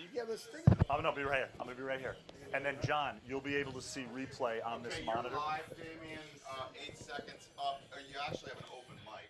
You get this thing. I'm gonna be right here. I'm gonna be right here. And then John, you'll be able to see replay on this monitor. You're live, Damion. 8 seconds up. You actually have an open mic.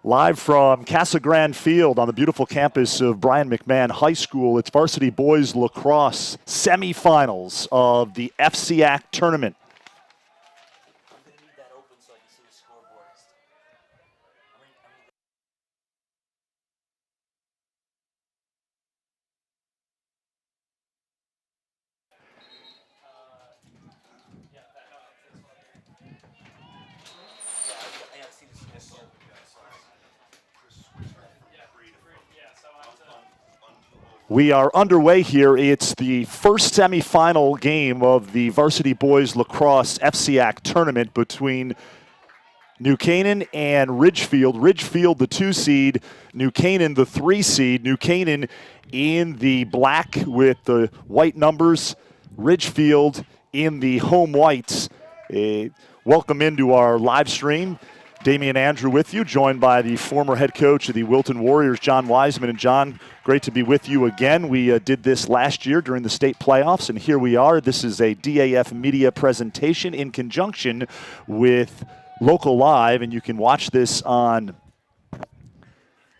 Live from Casagrande Field on the beautiful campus of Brien McMahon High School, it's Varsity Boys Lacrosse semifinals of the FCIAC tournament. I'm going to need that open so I can see the scoreboards. I have seen the scoreboard. We are underway here. It's the first semifinal game of the Varsity Boys Lacrosse FCIAC tournament between New Canaan and Ridgefield. Ridgefield, the 2 seed, New Canaan, the 3 seed. New Canaan in the black with the white numbers, Ridgefield in the home whites. Welcome into our live stream. Damion Andrew with you, joined by the former head coach of the Wilton Warriors, John Weisman. And John, great to be with you again. We did this last year during the state playoffs, and here we are. This is a DAF media presentation in conjunction with Local Live, and you can watch this on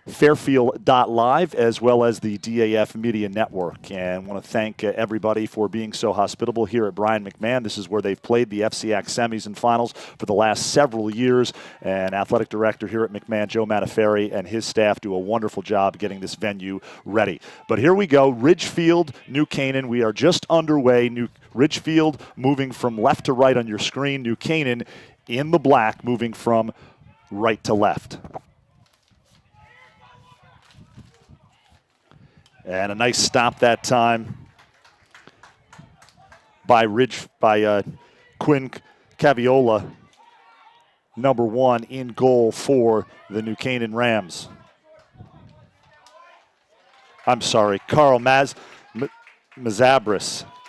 Fairfield.live as well as the DAF Media Network. And I want to thank everybody for being so hospitable here at Brien McMahon. This is where they've played the FCIAC semis and finals for the last several years. And athletic director here at McMahon, Joe Manaferi, and his staff do a wonderful job getting this venue ready. But here we go, Ridgefield, New Canaan. We are just underway. Ridgefield moving from left to right on your screen. New Canaan in the black moving from right to left. And a nice stop that time by Quinn Caviola, number 1 in goal for the New Canaan Rams. I'm sorry, Carl Mazabris.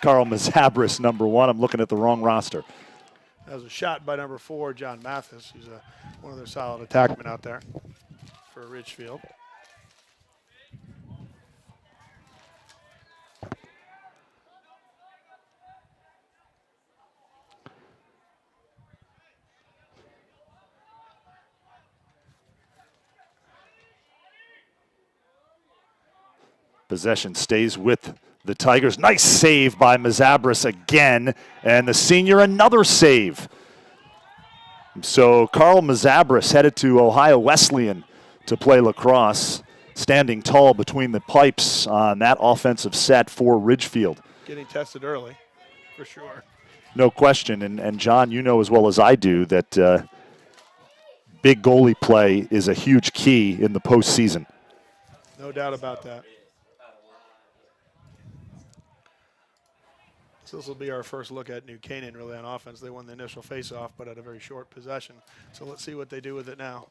Carl Mazabris, number 1. I'm looking at the wrong roster. That was a shot by number 4, John Mathis. He's one of their solid attackmen out there for Ridgefield. Possession stays with the Tigers. Nice save by Mazabris again. And the senior, another save. So Carl Mazabris headed to Ohio Wesleyan to play lacrosse, standing tall between the pipes on that offensive set for Ridgefield. Getting tested early, for sure. No question. And John, you know as well as I do that big goalie play is a huge key in the postseason. No doubt about that. So this will be our first look at New Canaan really on offense. They won the initial faceoff, but at a very short possession. So let's see what they do with it now.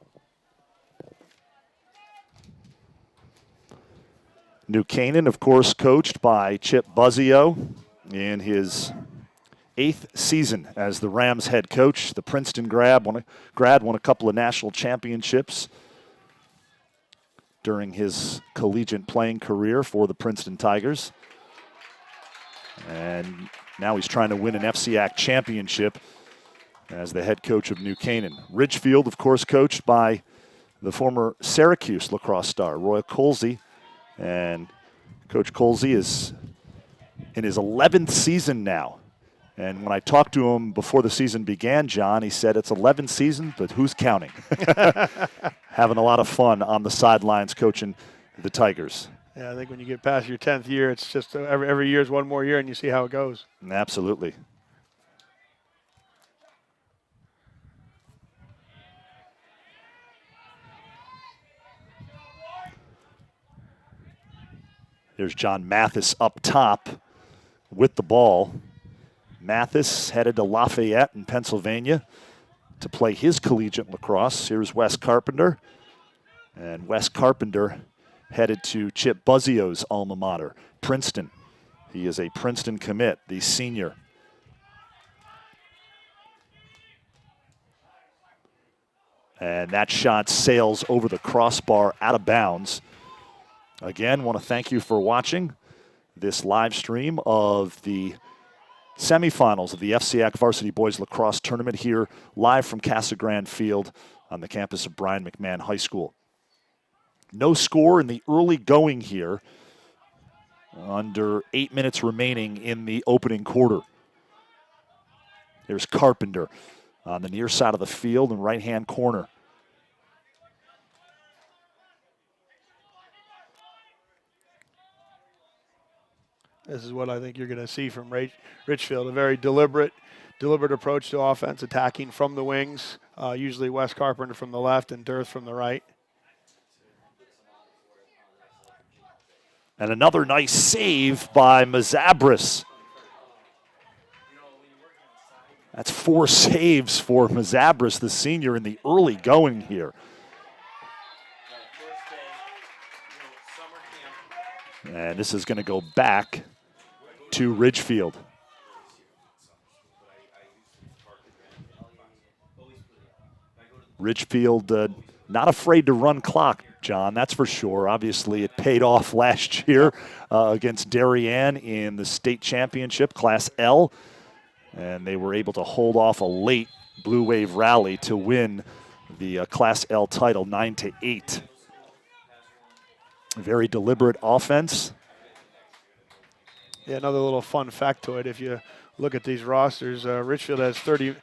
New Canaan, of course, coached by Chip Buzzio in his 8th season as the Rams head coach. The Princeton grad won a couple of national championships during his collegiate playing career for the Princeton Tigers. And now he's trying to win an FCIAC championship as the head coach of New Canaan. Ridgefield, of course, coached by the former Syracuse lacrosse star, Roy Colsey. And Coach Colsey is in his 11th season now. And when I talked to him before the season began, John, he said it's 11 seasons, but who's counting? Having a lot of fun on the sidelines coaching the Tigers. Yeah, I think when you get past your 10th year, it's just every year is one more year, and you see how it goes. Absolutely. Here's John Mathis up top with the ball. Mathis headed to Lafayette in Pennsylvania to play his collegiate lacrosse. Here's Wes Carpenter. And Wes Carpenter headed to Chip Buzzio's alma mater, Princeton. He is a Princeton commit, the senior. And that shot sails over the crossbar out of bounds. Again, want to thank you for watching this live stream of the semifinals of the FCIAC Varsity Boys Lacrosse Tournament here live from Casagrande Field on the campus of Brien McMahon High School. No score in the early going here. Under 8 minutes remaining in the opening quarter. Here's Carpenter on the near side of the field and right-hand corner. This is what I think you're going to see from Richfield, a very deliberate approach to offense, attacking from the wings, usually Wes Carpenter from the left and Dearth from the right. And another nice save by Mazabris. That's 4 saves for Mazabris, the senior, in the early going here. And this is going to go back to Ridgefield. Ridgefield not afraid to run clock, John, that's for sure. Obviously, it paid off last year against Darien in the state championship, Class L. And they were able to hold off a late Blue Wave rally to win the Class L title 9-8. Very deliberate offense. Yeah, another little fun factoid. If you look at these rosters, Richfield has 30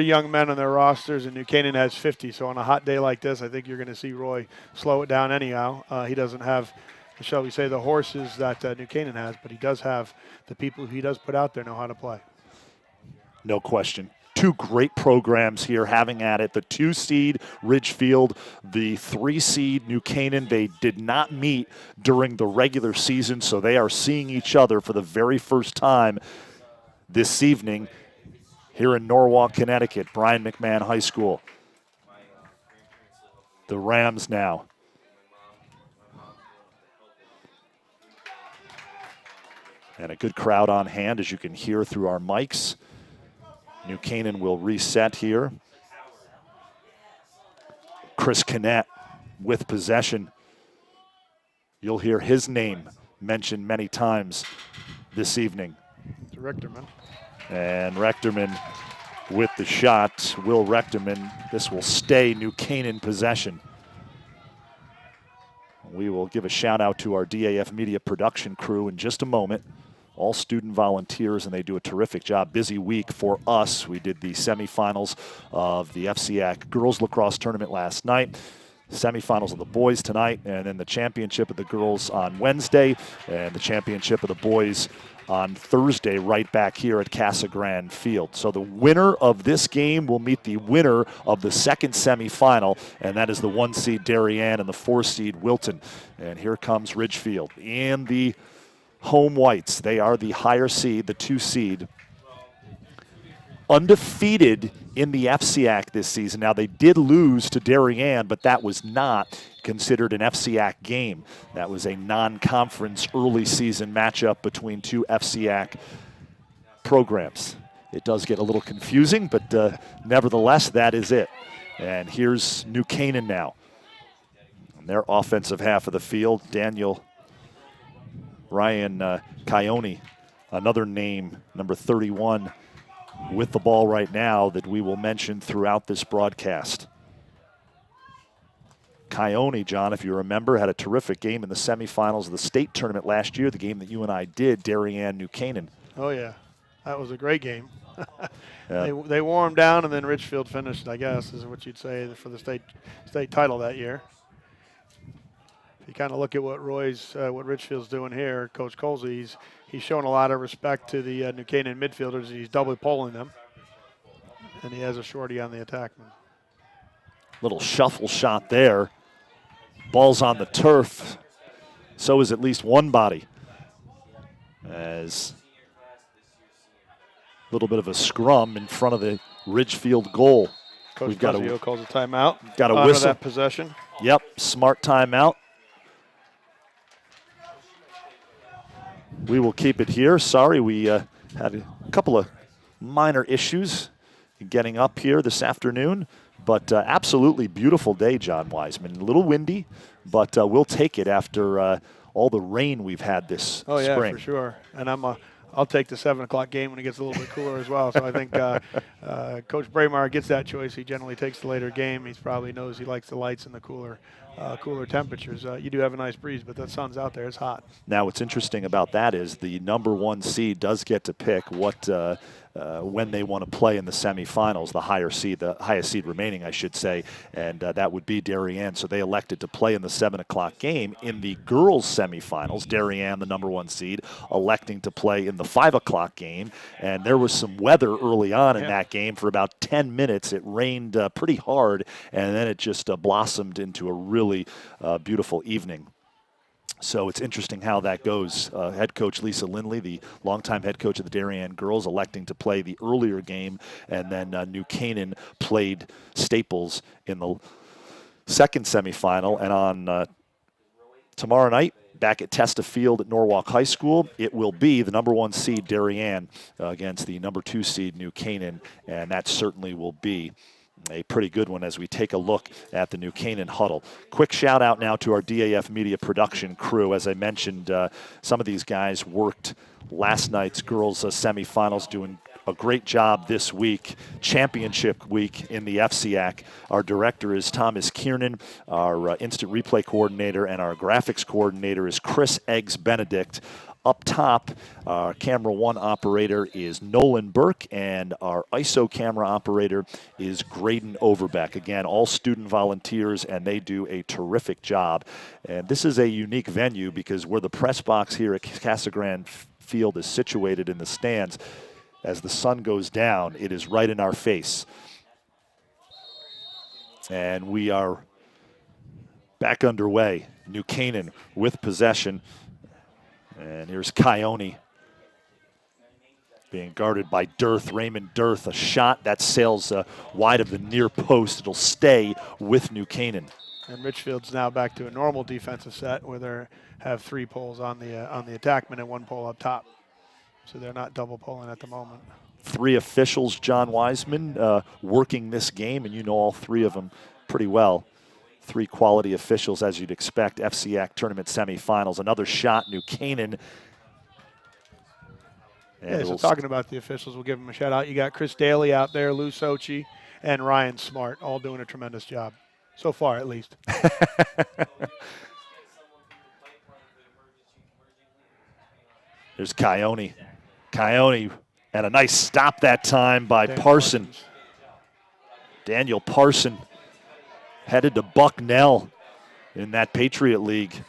young men on their rosters, and New Canaan has 50. So on a hot day like this, I think you're going to see Roy slow it down anyhow. He doesn't have, shall we say, the horses that New Canaan has, but he does have the people who he does put out there know how to play. No question. 2 great programs here having at it. The 2 seed Ridgefield, the 3 seed New Canaan. They did not meet during the regular season, so they are seeing each other for the very first time this evening here in Norwalk, Connecticut, Brien McMahon High School. The Rams now. And a good crowd on hand, as you can hear through our mics. New Canaan will reset here. Chris Canet with possession. You'll hear his name mentioned many times this evening. It's Rechterman. And Rechterman with the shot. Will Rechterman. This will stay New Canaan possession. We will give a shout out to our DAF media production crew in just a moment. All student volunteers, and they do a terrific job. Busy week for us. We did the semifinals of the FCIAC girls lacrosse tournament last night, semifinals of the boys tonight, and then the championship of the girls on Wednesday, and the championship of the boys on Thursday right back here at Casagrande Field. So the winner of this game will meet the winner of the second semifinal, and that is the 1 seed Darien and the 4 seed Wilton. And here comes Ridgefield in the home whites. They are the higher seed, the 2 seed. Undefeated in the FCIAC this season. Now, they did lose to Darien, but that was not considered an FCIAC game. That was a non-conference early season matchup between 2 FCIAC programs. It does get a little confusing, but nevertheless, that is it. And here's New Canaan now. On their offensive half of the field, Ryan Keone, another name, number 31, with the ball right now that we will mention throughout this broadcast. Keone, John, if you remember, had a terrific game in the semifinals of the state tournament last year, the game that you and I did, Darien, New Canaan. Oh, yeah. That was a great game. They wore them down, and then Richfield finished, I guess, is what you'd say, for the state title that year. You kind of look at what Richfield's doing here, Coach Colsey, he's showing a lot of respect to the New Canaan midfielders. He's double polling them, and he has a shorty on the attackman. Little shuffle shot there. Ball's on the turf. So is at least one body. As a little bit of a scrum in front of the Ridgefield goal. Coach Fazio calls a timeout. Got a whistle. That possession. Yep, smart timeout. We will keep it here. Sorry, we had a couple of minor issues getting up here this afternoon, but absolutely beautiful day, John Weisman. A little windy, but we'll take it after all the rain we've had this spring. Oh yeah, for sure. And I'm I'll take the 7 o'clock game when it gets a little bit cooler as well. So I think Coach Braemar gets that choice. He generally takes the later game. He probably knows he likes the lights and the cooler temperatures. You do have a nice breeze, but that sun's out there. It's hot. Now, what's interesting about that is the number 1 seed does get to pick what when they want to play in the semifinals, the highest seed remaining, I should say, and that would be Darien. So they elected to play in the 7 o'clock game. In the girls' semifinals, Darien, the number 1 seed, electing to play in the 5 o'clock game. And there was some weather early on in that game for about 10 minutes. It rained pretty hard, and then it just blossomed into a really beautiful evening. So it's interesting how that goes. Head coach Lisa Lindley, the longtime head coach of the Darien girls, electing to play the earlier game, and then New Canaan played Staples in the second semifinal. And on tomorrow night, back at Testa Field at Norwalk High School, it will be the number 1 seed Darien against the number 2 seed New Canaan, and that certainly will be a pretty good one as we take a look at the New Canaan huddle. Quick shout out now to our DAF Media production crew. As I mentioned, some of these guys worked last night's girls semifinals, doing a great job this week, championship week in the FCIAC. Our director is Thomas Kiernan, our instant replay coordinator and our graphics coordinator is Chris Eggs Benedict. Up top, our camera 1 operator is Nolan Burke, and our ISO camera operator is Graydon Overbeck. Again, all student volunteers, and they do a terrific job. And this is a unique venue because where the press box here at Casagrande Field is situated in the stands, as the sun goes down, it is right in our face. And we are back underway. New Canaan with possession. And here's Keone being guarded by Derth, Raymond Derth. A shot that sails wide of the near post. It'll stay with New Canaan. And Richfield's now back to a normal defensive set where they have 3 poles on the attackman and 1 pole up top. So they're not double pulling at the moment. 3 officials, John Weisman, working this game, and you know all 3 of them pretty well. 3 quality officials, as you'd expect. FCIAC tournament semifinals. Another shot, New Canaan. Yeah, so talking about the officials, we'll give them a shout out. You got Chris Daly out there, Lou Sochi, and Ryan Smart, all doing a tremendous job. So far, at least. There's Keone. Keone, and a nice stop that time by Parson. Daniel Parson headed to Bucknell in that Patriot League.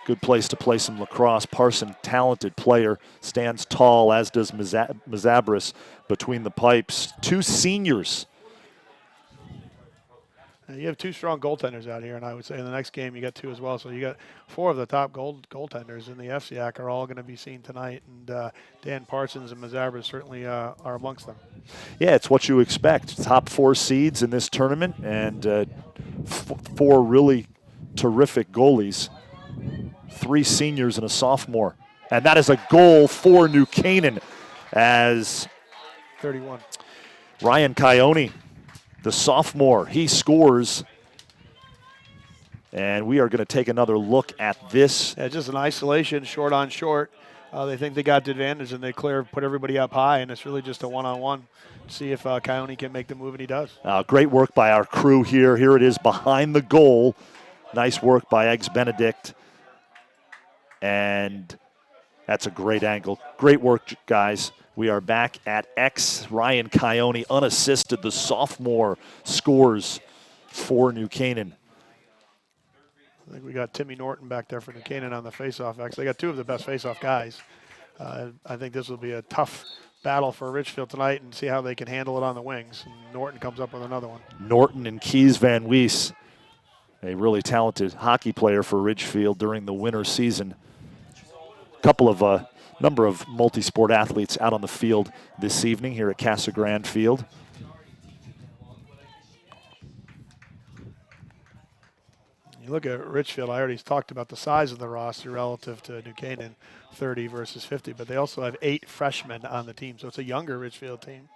Good place to play some lacrosse. Parson, talented player, stands tall, as does Mazabris between the pipes. 2 seniors. You have 2 strong goaltenders out here, and I would say in the next game you got 2 as well. So you got 4 of the top goaltenders in the FCIAC are all going to be seen tonight, and Dan Parsons and Mazabris certainly are amongst them. Yeah, it's what you expect. Top 4 seeds in this tournament, and 4 really terrific goalies. 3 seniors and a sophomore. And that is a goal for New Canaan as 31. Ryan Keone, the sophomore, he scores. And we are going to take another look at this. Yeah, just an isolation, short on short. They think they got the advantage, and they put everybody up high, and it's really just a one-on-one. See if Keone can make the move, and he does. Great work by our crew here. Here it is behind the goal. Nice work by Eggs Benedict. And that's a great angle. Great work, guys. We are back at X. Ryan Keone, unassisted. The sophomore scores for New Canaan. I think we got Timmy Norton back there for New Canaan on the faceoff. Actually, they got 2 of the best faceoff guys. I think this will be a tough battle for Richfield tonight, and see how they can handle it on the wings. And Norton comes up with another one. Norton and Kees Van Wiese, a really talented hockey player for Ridgefield during the winter season. Number of multi-sport athletes out on the field this evening here at Casagrande Field. You look at Richfield, I already talked about the size of the roster relative to New Canaan, 30 versus 50, but they also have 8 freshmen on the team, so it's a younger Richfield team.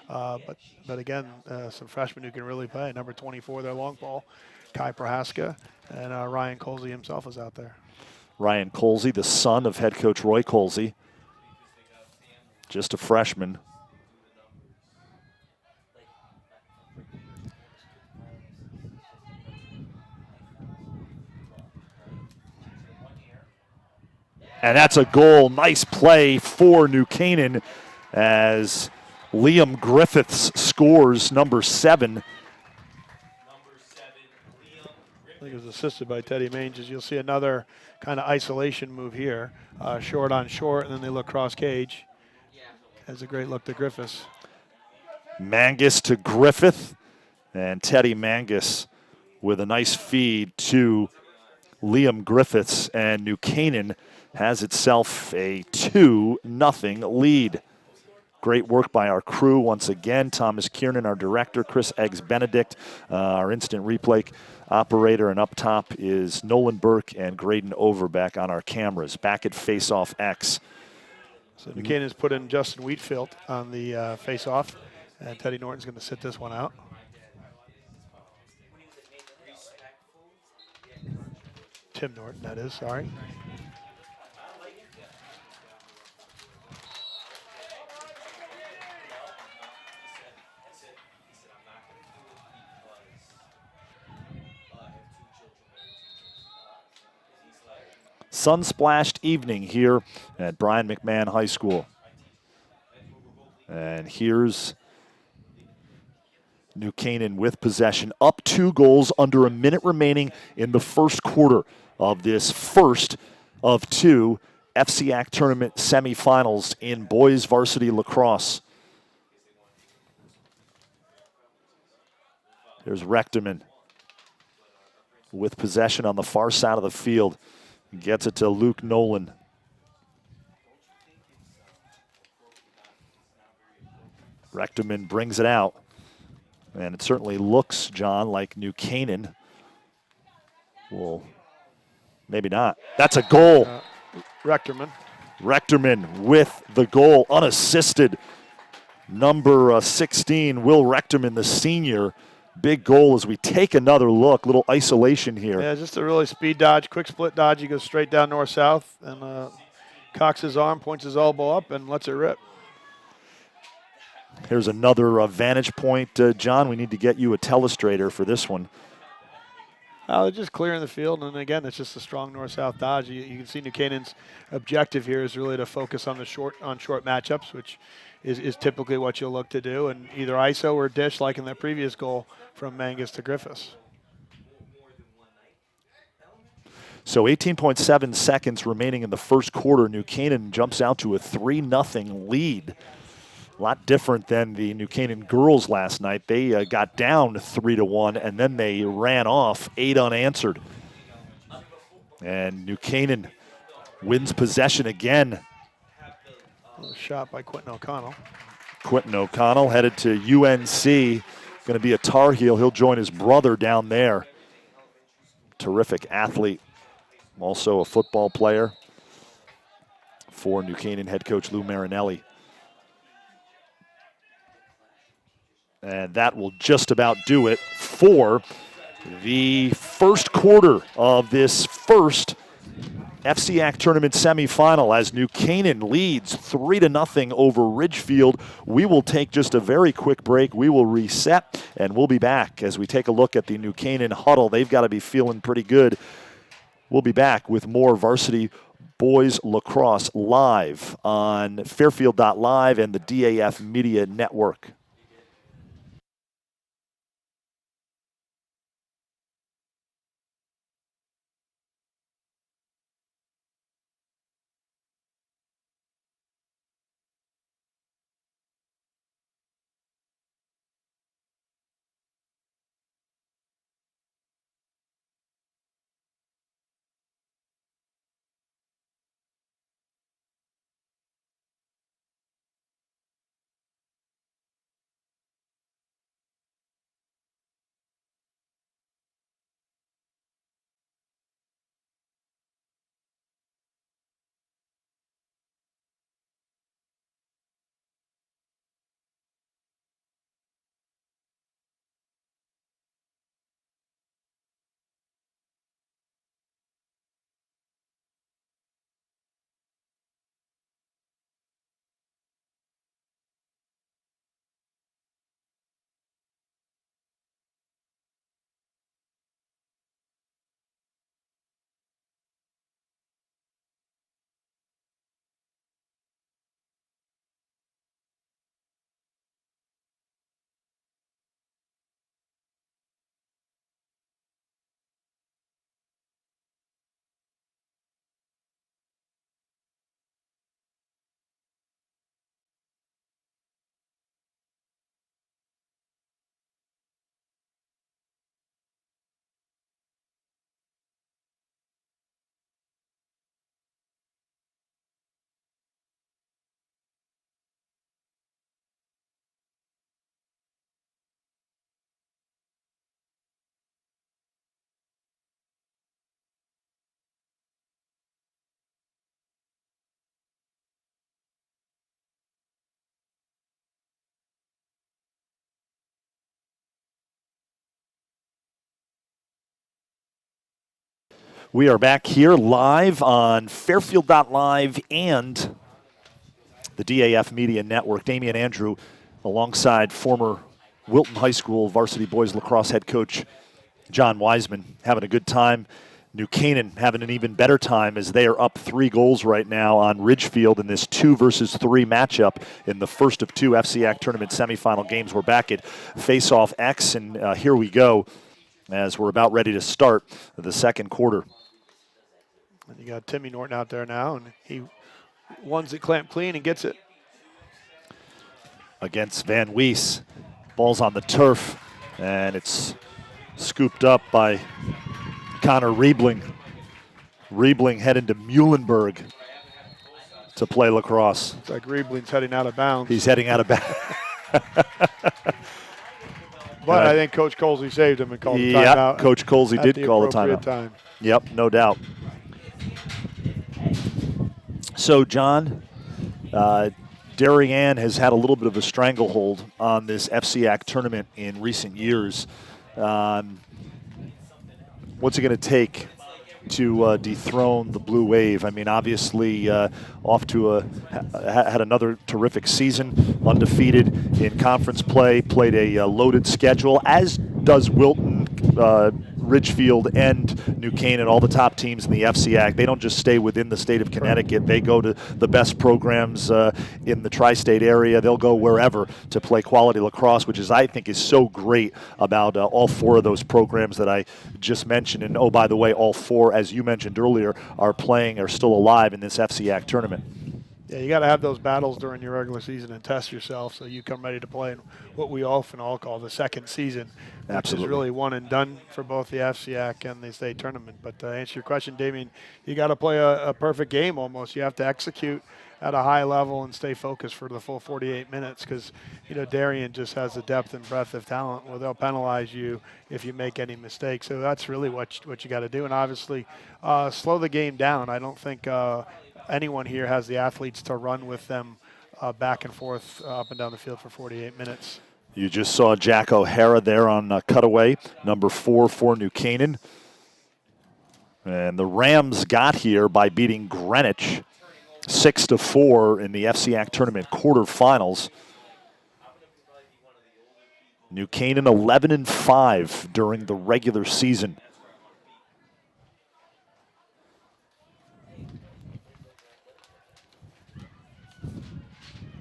But again, some freshmen who can really play. Number 24, their long ball, Kai Prohaska, and Ryan Colsey himself is out there. Ryan Colsey, the son of head coach Roy Colsey. just a freshman. And that's a goal. Nice play for New Canaan as Liam Griffiths scores number 7. I think it was assisted by Teddy Manges. You'll see another kind of isolation move here. Short on short, and then they look cross cage. Has a great look to Griffiths. Mangus to Griffith, and Teddy Mangus with a nice feed to Liam Griffiths, and New Canaan has itself a 2-0 lead. Great work by our crew once again. Thomas Kiernan, our director, Chris Eggs-Benedict, our instant replay operator, and up top is Nolan Burke and Graydon Overbeck on our cameras. Back at Face-Off X. So New Canaan's put in Justin Wheatfield on the face-off, and Teddy Norton's going to sit this one out. Tim Norton, that is, sorry. Sun-splashed evening here at Brien McMahon High School. And here's New Canaan with possession, up 2 goals under a minute remaining in the first quarter of this first of 2 FCIAC tournament semifinals in boys varsity lacrosse. There's Rectorman with possession on the far side of the field. Gets it to Luke Nolan. Rectorman brings it out. And it certainly looks, John, like New Canaan. Well, maybe not. That's a goal. Rectorman. Rectorman with the goal, unassisted. Number 16, Will Rectorman, the senior. Big goal as we take another look. Little isolation here. Yeah, just a really speed dodge, quick split dodge. He goes straight down north-south and cocks his arm, points his elbow up, and lets it rip. Here's another vantage point, John. We need to get you a telestrator for this one. They're just clearing the field, and again, it's just a strong north-south dodge. You can see New Canaan's objective here is really to focus on the short matchups, which is typically what you'll look to do, and either ISO or dish, like in that previous goal from Mangus to Griffiths. So 18.7 seconds remaining in the first quarter. New Canaan jumps out to a 3-0 lead. A lot different than the New Canaan girls last night. They got down 3-1, and then they ran off 8 unanswered. And New Canaan wins possession again. A shot by Quentin O'Connell. Quentin O'Connell headed to UNC. Going to be a Tar Heel. He'll join his brother down there. Terrific athlete. Also a football player for New Canaan head coach Lou Marinelli. And that will just about do it for the first quarter of this first FCIAC tournament semifinal as New Canaan leads 3-0 over Ridgefield. We will take just a very quick break. We will reset, and we'll be back as we take a look at the New Canaan huddle. They've got to be feeling pretty good. We'll be back with more Varsity Boys Lacrosse live on Fairfield.live and the DAF Media Network. We are back here live on Fairfield.live and the DAF Media Network. Damion Andrew alongside former Wilton High School varsity boys lacrosse head coach John Weisman having a good time. New Canaan having an even better time as they are up 3 goals right now on Ridgefield in this 2 versus 3 matchup in the first of 2 FCIAC tournament semifinal games. We're back at Face-Off X, and here we go as we're about ready to start the second quarter. And you got Timmy Norton out there now, and he ones it clamped clean and gets it. Against Van Wiese. Ball's on the turf, and it's scooped up by Connor Riebling. Riebling heading to Muhlenberg to play lacrosse. It's like Riebling's heading out of bounds. He's heading out of bounds. But I think Coach Colsey saved him and called the timeout. Coach Colsey did call the timeout. Time. Yep, no doubt. So, John, Darien has had a little bit of a stranglehold on this FCIAC tournament in recent years. What's it going to take to dethrone the Blue Wave? I mean, obviously, off to had another terrific season, undefeated in conference play, played a loaded schedule, as does Wilton, Ridgefield, and New Canaan, all the top teams in the FCIAC. They don't just stay within the state of Connecticut. They go to the best programs in the tri-state area. They'll go wherever to play quality lacrosse, which I think is so great about all 4 of those programs that I just mentioned. And, oh, by the way, all 4, as you mentioned earlier, are still alive in this FCIAC tournament. Yeah, you got to have those battles during your regular season and test yourself so you come ready to play in what we often all call the second season, which Absolutely. is really one and done for both the FCIAC and the state tournament. But to answer your question, Damion, you got to play a perfect game almost. You have to execute at a high level and stay focused for the full 48 minutes because, Darien just has the depth and breadth of talent where they'll penalize you if you make any mistakes. So that's really what you got to do. And obviously slow the game down. I don't think anyone here has the athletes to run with them back and forth up and down the field for 48 minutes. You just saw Jack O'Hara there on cutaway, number 4 for New Canaan. And the Rams got here by beating Greenwich 6-4 in the FCIAC tournament quarterfinals. New Canaan 11-5 during the regular season.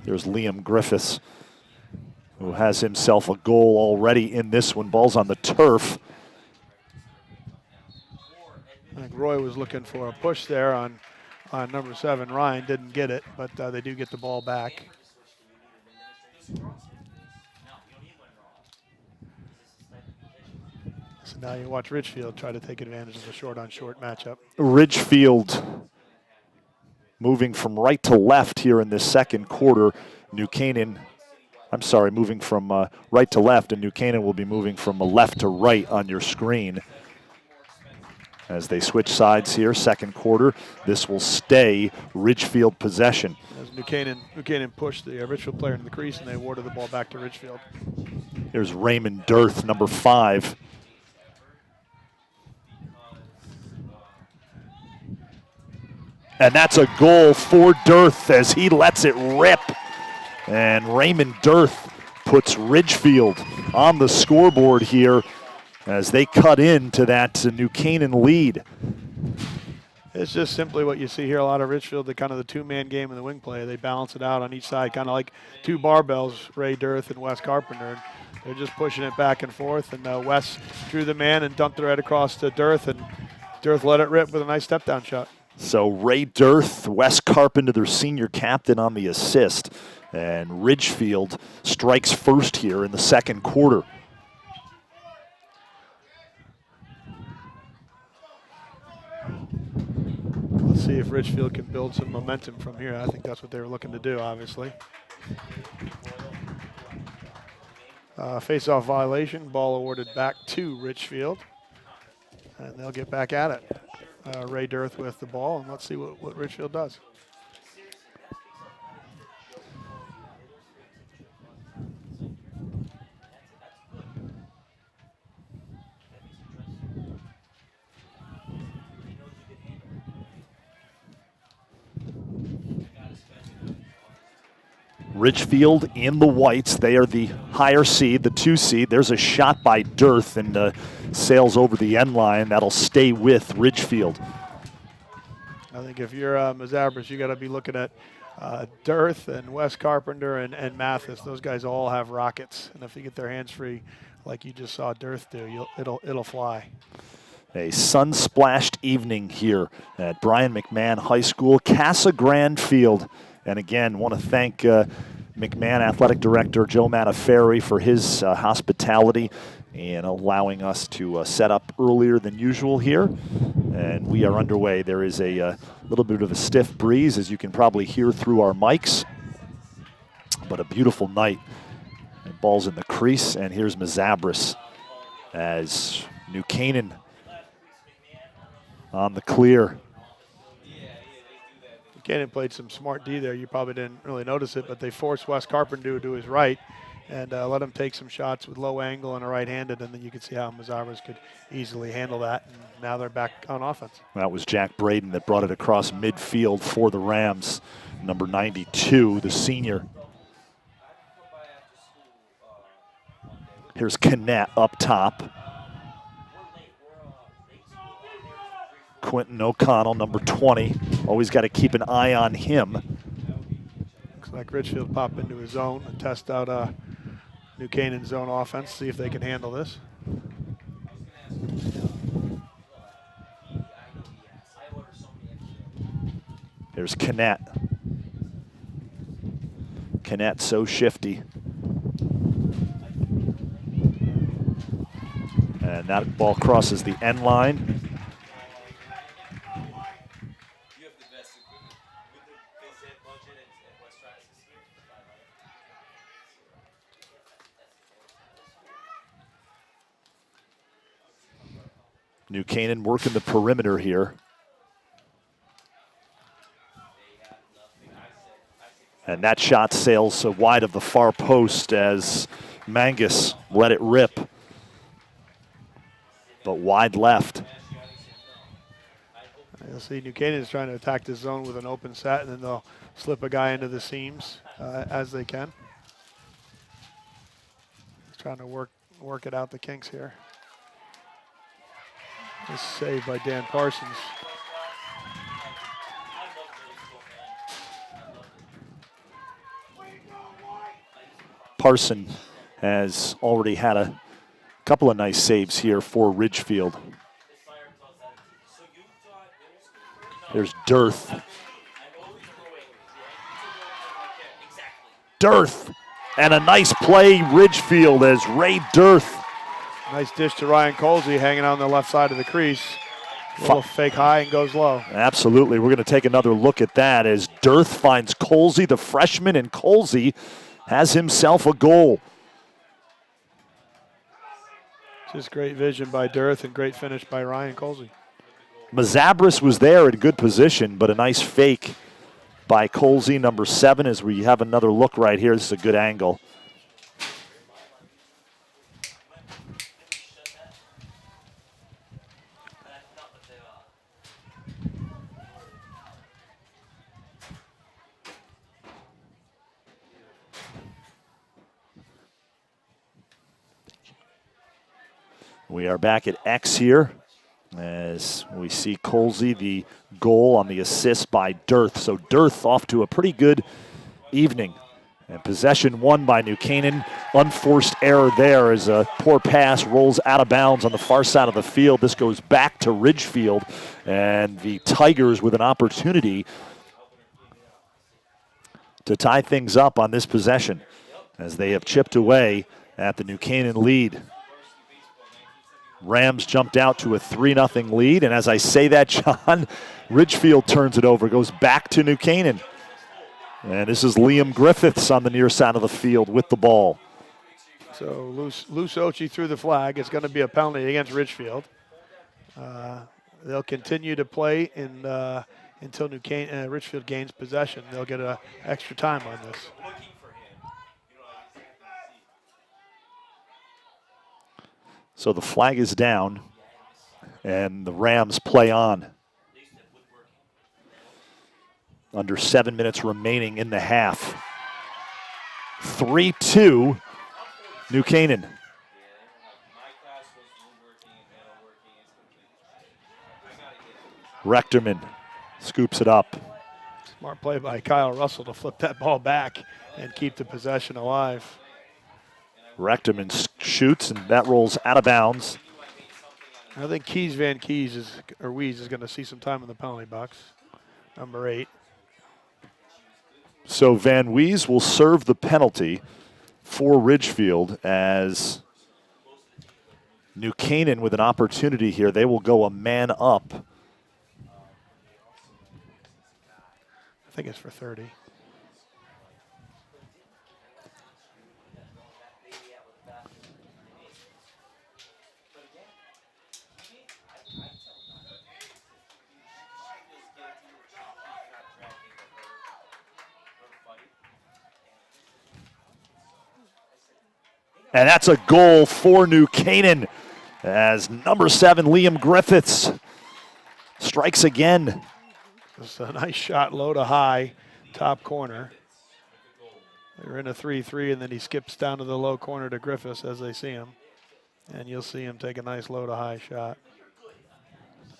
There's Liam Griffiths, who has himself a goal already in this one. Ball's on the turf. I think Roy was looking for a push there on number 7. Ryan didn't get it, but they do get the ball back. So now you watch Richfield try to take advantage of the short-on-short matchup. Ridgefield moving from right to left here in this second quarter. New Canaan, moving from right to left, and New Canaan will be moving from left to right on your screen. As they switch sides here, second quarter, this will stay Ridgefield possession. As New Canaan pushed the Richfield player into the crease, and they awarded the ball back to Ridgefield. Here's Raymond Derth, number 5. And that's a goal for Dearth as he lets it rip. And Raymond Dearth puts Ridgefield on the scoreboard here as they cut into that New Canaan lead. It's just simply what you see here. A lot of Ridgefield, the kind of the 2-man game in the wing play. They balance it out on each side, kind of like 2 barbells, Ray Dearth and Wes Carpenter. They're just pushing it back and forth, and Wes drew the man and dumped it right across to Dearth, and Dearth let it rip with a nice step-down shot. So Ray Dearth, Wes Carpenter, their senior captain, on the assist. And Ridgefield strikes first here in the second quarter. Let's see if Ridgefield can build some momentum from here. I think that's what they were looking to do, obviously. Face-off violation, ball awarded back to Ridgefield. And they'll get back at it. Ray Dearth with the ball, and let's see what Ridgefield does. Ridgefield in the whites. They are the higher seed, the 2 seed. There's a shot by Dearth and sails over the end line. That'll stay with Ridgefield. I think if you're Mazabras, you got to be looking at Dearth and Wes Carpenter and Mathis. Those guys all have rockets, and if you get their hands free, like you just saw Dearth do, it'll fly. A sun-splashed evening here at Brien McMahon High School, Casagrande Field. And again, want to thank McMahon Athletic Director Joe Mattaferi for his hospitality and allowing us to set up earlier than usual here. And we are underway. There is a little bit of a stiff breeze, as you can probably hear through our mics, but a beautiful night. And ball's in the crease, and here's Mazabras as New Canaan on the clear. Canaan played some smart D there. You probably didn't really notice it, but they forced Wes Carpenter to his right and let him take some shots with low angle and a right-handed, and then you could see how Mazabras could easily handle that, and now they're back on offense. That was Jack Braden that brought it across midfield for the Rams. Number 92, the senior. Here's Canet up top. Quentin O'Connell, number 20. Always got to keep an eye on him. Looks like Richfield popped into his zone and test out New Canaan's zone offense, see if they can handle this. Here's Canet. Canet so shifty. And that ball crosses the end line. New Canaan working the perimeter here. And that shot sails wide of the far post as Mangus let it rip. But wide left. You'll see New Canaan is trying to attack this zone with an open set, and then they'll slip a guy into the seams as they can. Trying to work it out the kinks here. Nice save by Dan Parsons. Parson has already had a couple of nice saves here for Ridgefield. There's Derth. Derth. And a nice play, Ridgefield, as Ray Derth. Nice dish to Ryan Colsey, hanging on the left side of the crease. A little fake high and goes low. Absolutely. We're going to take another look at that as Derth finds Colsey, the freshman, and Colsey has himself a goal. Just great vision by Dearth and great finish by Ryan Colsey. Mazabras was there in good position, but a nice fake by Colsey, number 7, as we have another look right here. This is a good angle. We are back at X here as we see Colsey, the goal on the assist by Dearth. So Dearth off to a pretty good evening. And possession won by New Canaan. Unforced error there as a poor pass rolls out of bounds on the far side of the field. This goes back to Ridgefield, and the Tigers with an opportunity to tie things up on this possession as they have chipped away at the New Canaan lead. Rams jumped out to a 3-0 lead, and as I say that, John, Ridgefield turns it over, goes back to New Canaan. And this is Liam Griffiths on the near side of the field with the ball. So loose Ochi threw the flag. It's going to be a penalty against Ridgefield. They'll continue to play until Ridgefield gains possession. They'll get extra time on this. So the flag is down, and the Rams play on. Under 7 minutes remaining in the half. 3-2, New Canaan. Rechterman scoops it up. Smart play by Kyle Russell to flip that ball back and keep the possession alive. Rechterman shoots, and that rolls out of bounds. I think Wiese is going to see some time in the penalty box. Number 8. So Van Wiese will serve the penalty for Ridgefield as New Canaan with an opportunity here. They will go a man up. I think it's for 30. And that's a goal for New Canaan as number 7, Liam Griffiths, strikes again. It's a nice shot, low to high, top corner. They're in a 3-3, and then he skips down to the low corner to Griffiths as they see him. And you'll see him take a nice low to high shot.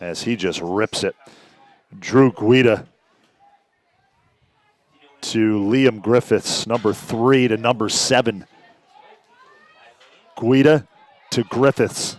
As he just rips it. Drew Guida to Liam Griffiths, number 3 to number 7. Guida to Griffiths.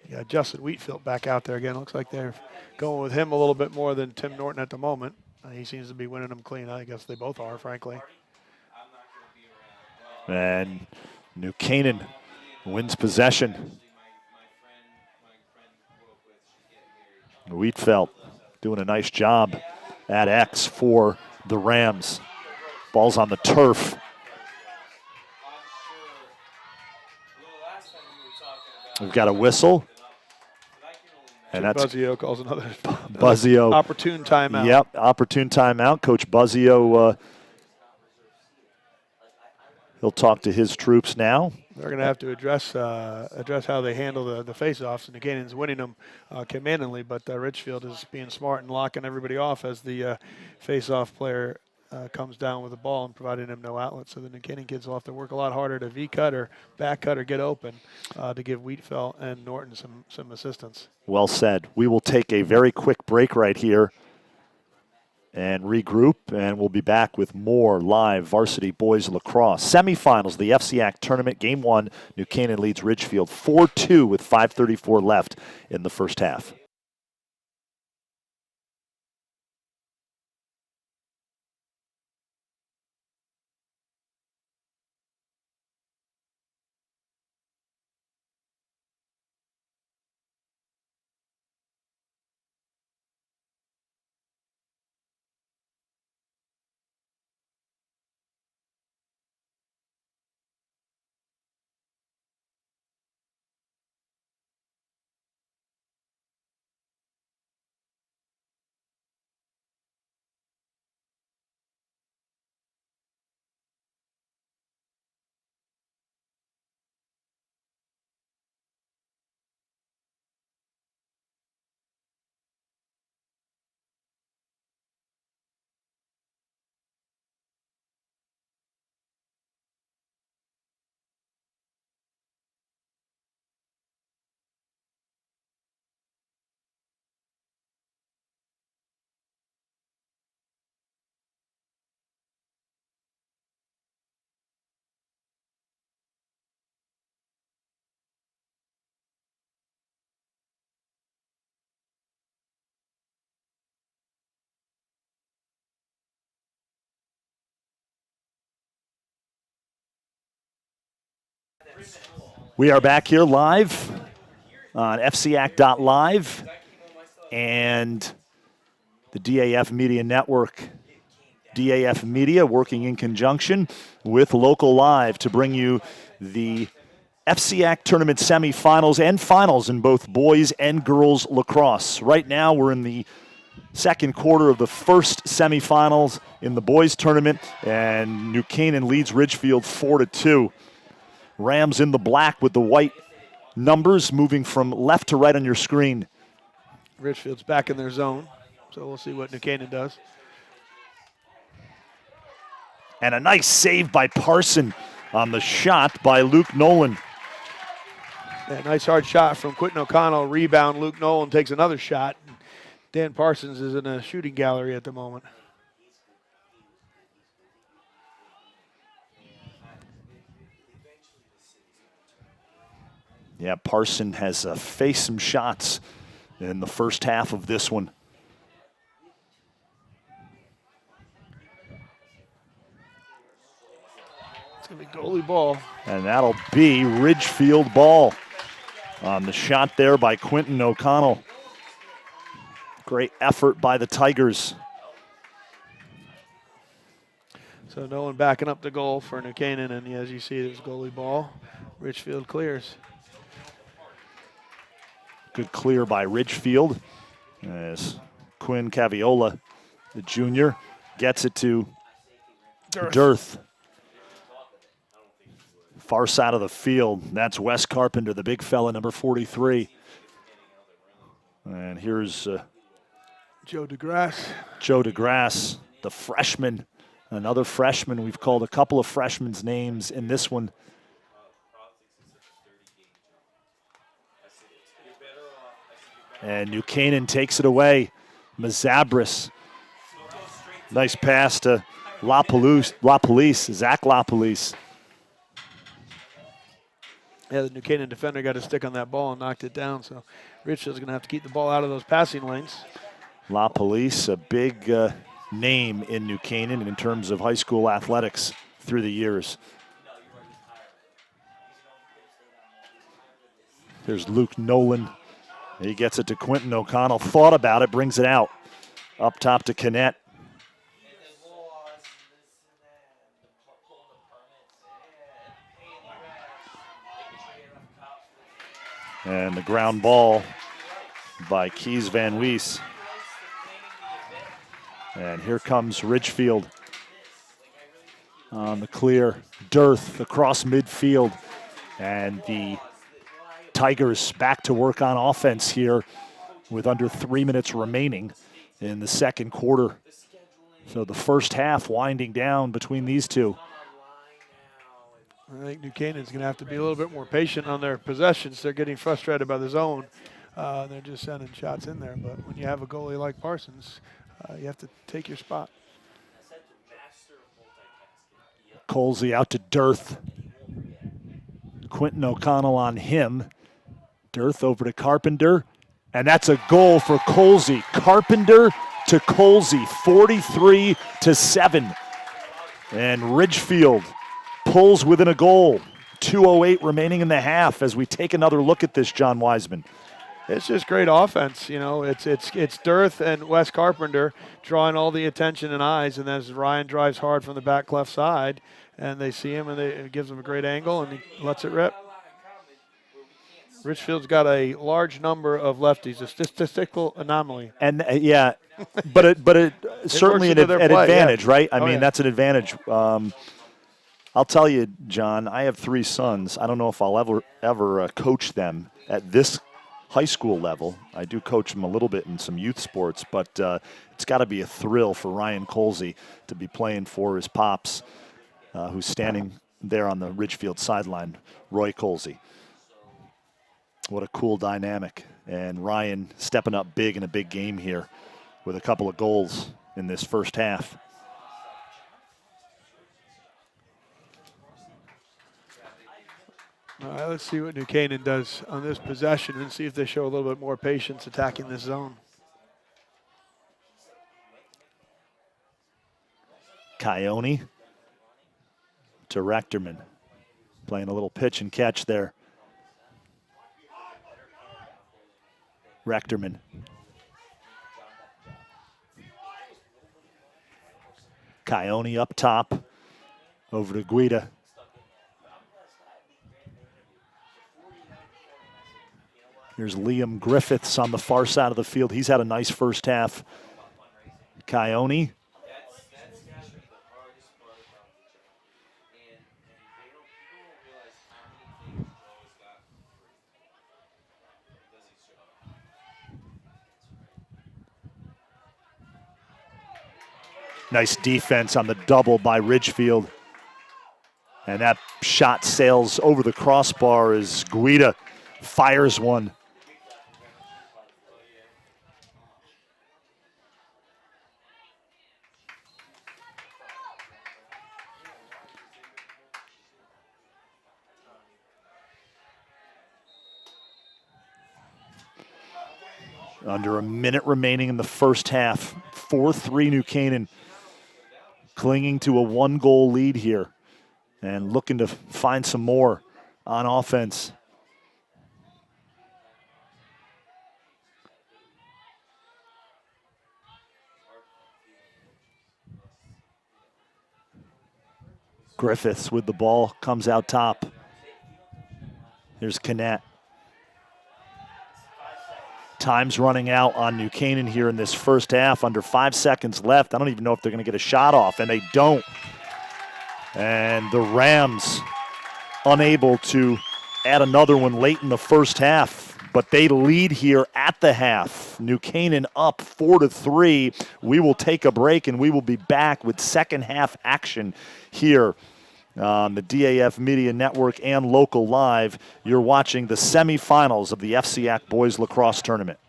Yeah, Justin Wheatfield back out there again. Looks like they're going with him a little bit more than Tim Norton at the moment. He seems to be winning them clean. I guess they both are, frankly. And New Canaan wins possession. Wheatfeld doing a nice job at X for the Rams. Ball's on the turf. We've got a whistle. And that's Buzzio calls another Buzzio. Opportune timeout. Yep, opportune timeout. Coach Buzzio, he'll talk to his troops now. They're going to have to address how they handle the face-offs. And Canaan's winning them commandingly, but Richfield is being smart and locking everybody off as the face-off player comes down with the ball and providing them no outlet. So the New Canaan kids will have to work a lot harder to V-cut or back-cut or get open to give Wheatfeld and Norton some assistance. Well said. We will take a very quick break right here and regroup, and we'll be back with more live varsity boys lacrosse. Semifinals, the FCIAC tournament, game 1, New Canaan leads Ridgefield 4-2 with 5:34 left in the first half. We are back here live on FCIAC.live and the DAF Media Network. DAF Media working in conjunction with Local Live to bring you the FCIAC tournament semifinals and finals in both boys and girls lacrosse. Right now we're in the second quarter of the first semifinals in the boys tournament, and New Canaan leads Ridgefield 4-2. Rams in the black with the white numbers moving from left to right on your screen. Richfield's back in their zone, so we'll see what New Canaan does. And a nice save by Parson on the shot by Luke Nolan. Yeah, nice hard shot from Quentin O'Connell. Rebound, Luke Nolan takes another shot. Dan Parsons is in a shooting gallery at the moment. Yeah, Parson has faced some shots in the first half of this one. It's going to be goalie ball. And that'll be Ridgefield ball on the shot there by Quentin O'Connell. Great effort by the Tigers. So no one backing up the goal for New Canaan, and as you see, there's goalie ball. Richfield clears. Good clear by Ridgefield as Quinn Caviola, the junior, gets it to Dearth. Far side of the field. That's Wes Carpenter, the big fella, number 43. And here's Joe DeGrasse. Joe DeGrasse, the freshman. Another freshman. We've called a couple of freshmen's names in this one. And New Canaan takes it away. Mazabris. Nice pass to La Police, Zach La Police. Yeah, the New Canaan defender got a stick on that ball and knocked it down, so Richfield's going to have to keep the ball out of those passing lanes. La Police, a big name in New Canaan in terms of high school athletics through the years. There's Luke Nolan. He gets it to Quentin O'Connell. Thought about it, brings it out. Up top to Canet. And the ground ball by Kees Van Wiese. And here comes Ridgefield on the clear. Derth across midfield. And the Tigers back to work on offense here with under 3 minutes remaining in the second quarter. So the first half winding down between these two. I think New Canaan's going to have to be a little bit more patient on their possessions. They're getting frustrated by the zone. They're just sending shots in there. But when you have a goalie like Parsons, you have to take your spot. Colsey out to Derth. Quentin O'Connell on him. Derth over to Carpenter. And that's a goal for Colsey. Carpenter to Colsey, 43-7. And Ridgefield pulls within a goal. 2:08 remaining in the half as we take another look at this, John Weisman. It's just great offense. You know, it's Dearth and Wes Carpenter drawing all the attention and eyes, and as Ryan drives hard from the back left side, and they see him, and it gives him a great angle, and he lets it rip. Richfield's got a large number of lefties, a statistical anomaly. And yeah, but it certainly an advantage, yeah. Right? I mean, that's an advantage. I'll tell you, John, I have 3 sons. I don't know if I'll ever coach them at this high school level. I do coach them a little bit in some youth sports, but it's got to be a thrill for Ryan Colsey to be playing for his pops, who's standing there on the Ridgefield sideline, Roy Colsey. What a cool dynamic. And Ryan stepping up big in a big game here with a couple of goals in this first half. All right, let's see what New Canaan does on this possession and see if they show a little bit more patience attacking this zone. Keone to Rechterman. Playing a little pitch and catch there. Rechterman. Keone up top. Over to Guida. Here's Liam Griffiths on the far side of the field. He's had a nice first half. Keone. Nice defense on the double by Ridgefield. And that shot sails over the crossbar as Guida fires one. Under a minute remaining in the first half. 4-3 New Canaan, clinging to a 1-goal lead here and looking to find some more on offense. Griffiths with the ball, comes out top. Here's Canaan. Time's running out on New Canaan here in this first half. Under 5 seconds left. I don't even know if they're going to get a shot off, and they don't. And the Rams unable to add another one late in the first half, but they lead here at the half. New Canaan up 4-3. We will take a break, and we will be back with second half action here on the DAF Media Network and Local Live. You're watching the semifinals of the FCIAC Boys Lacrosse Tournament.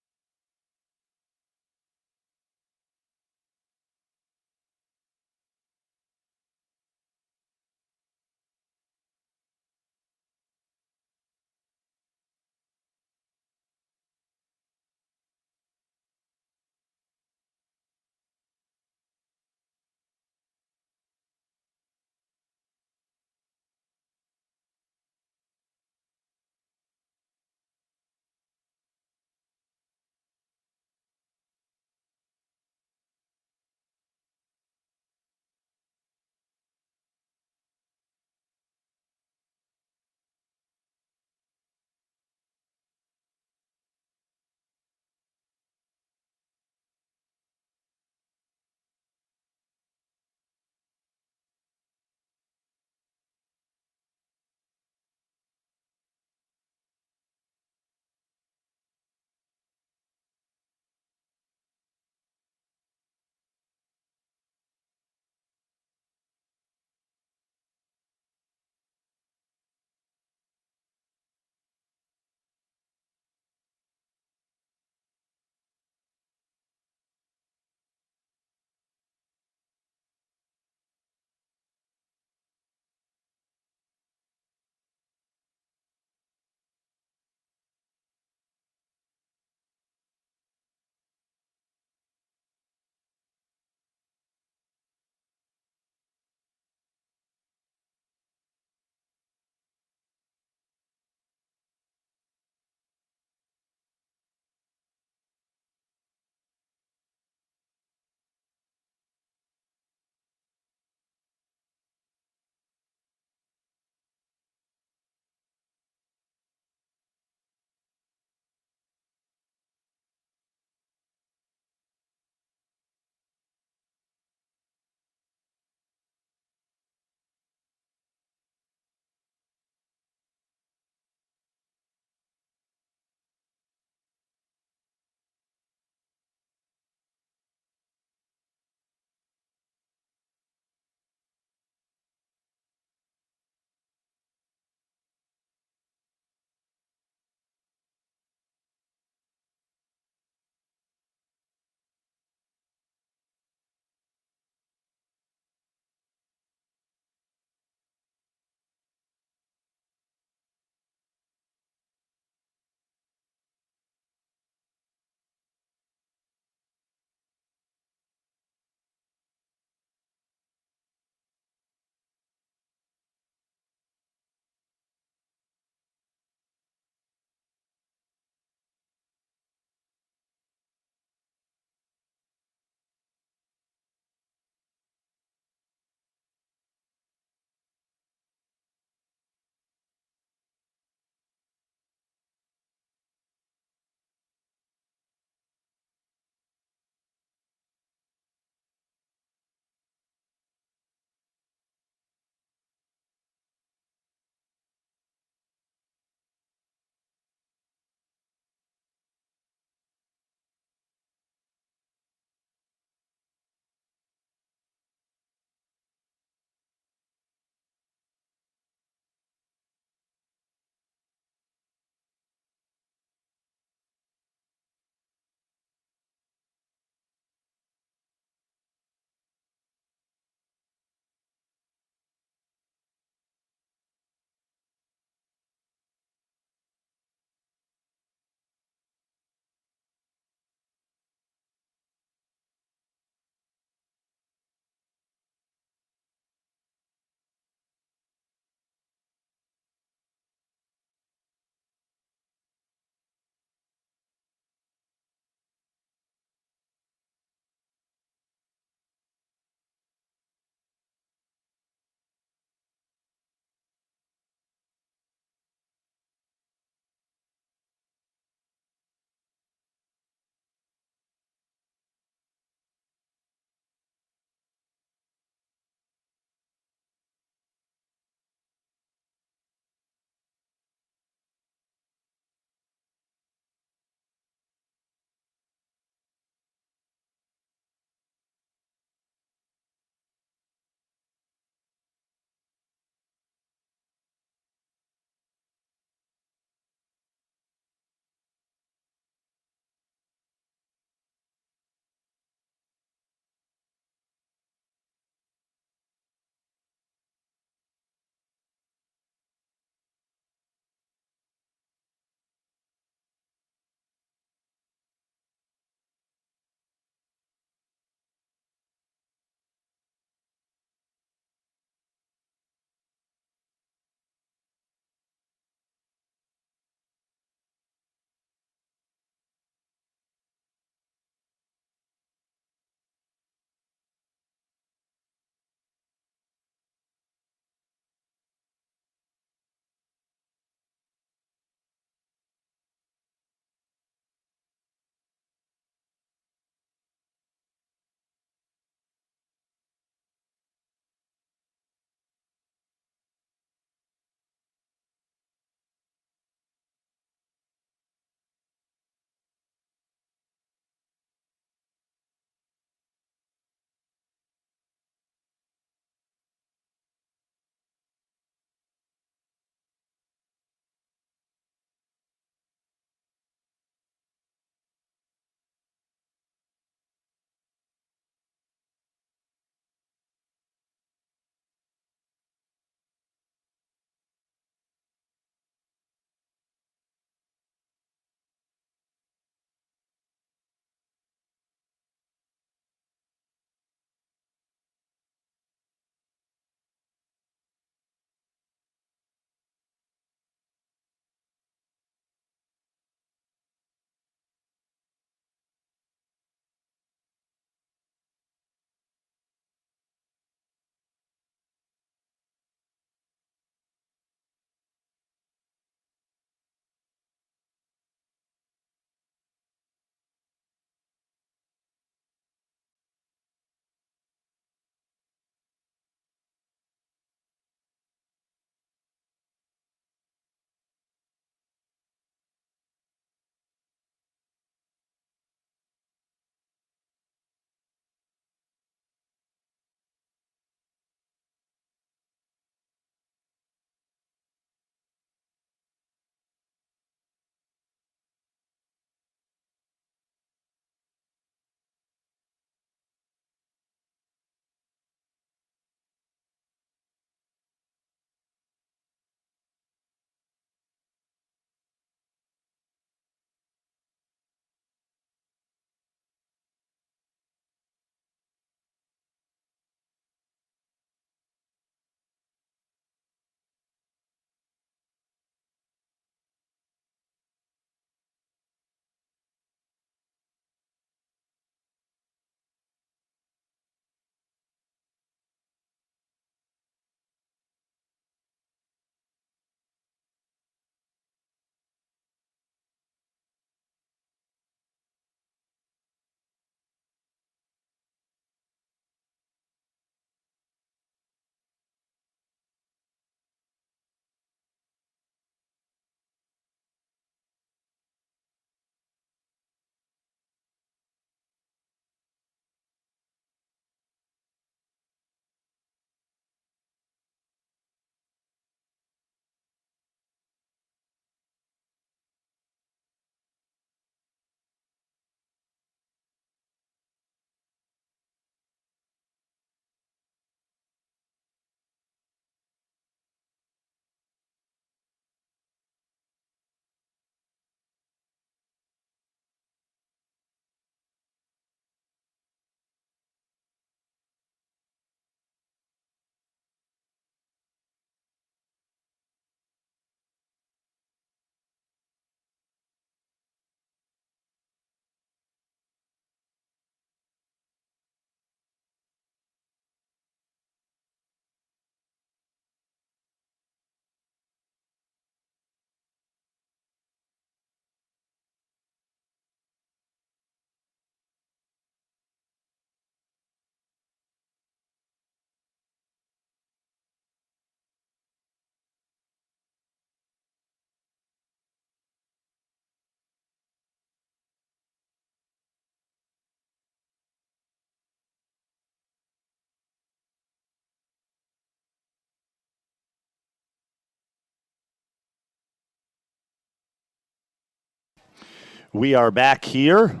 We are back here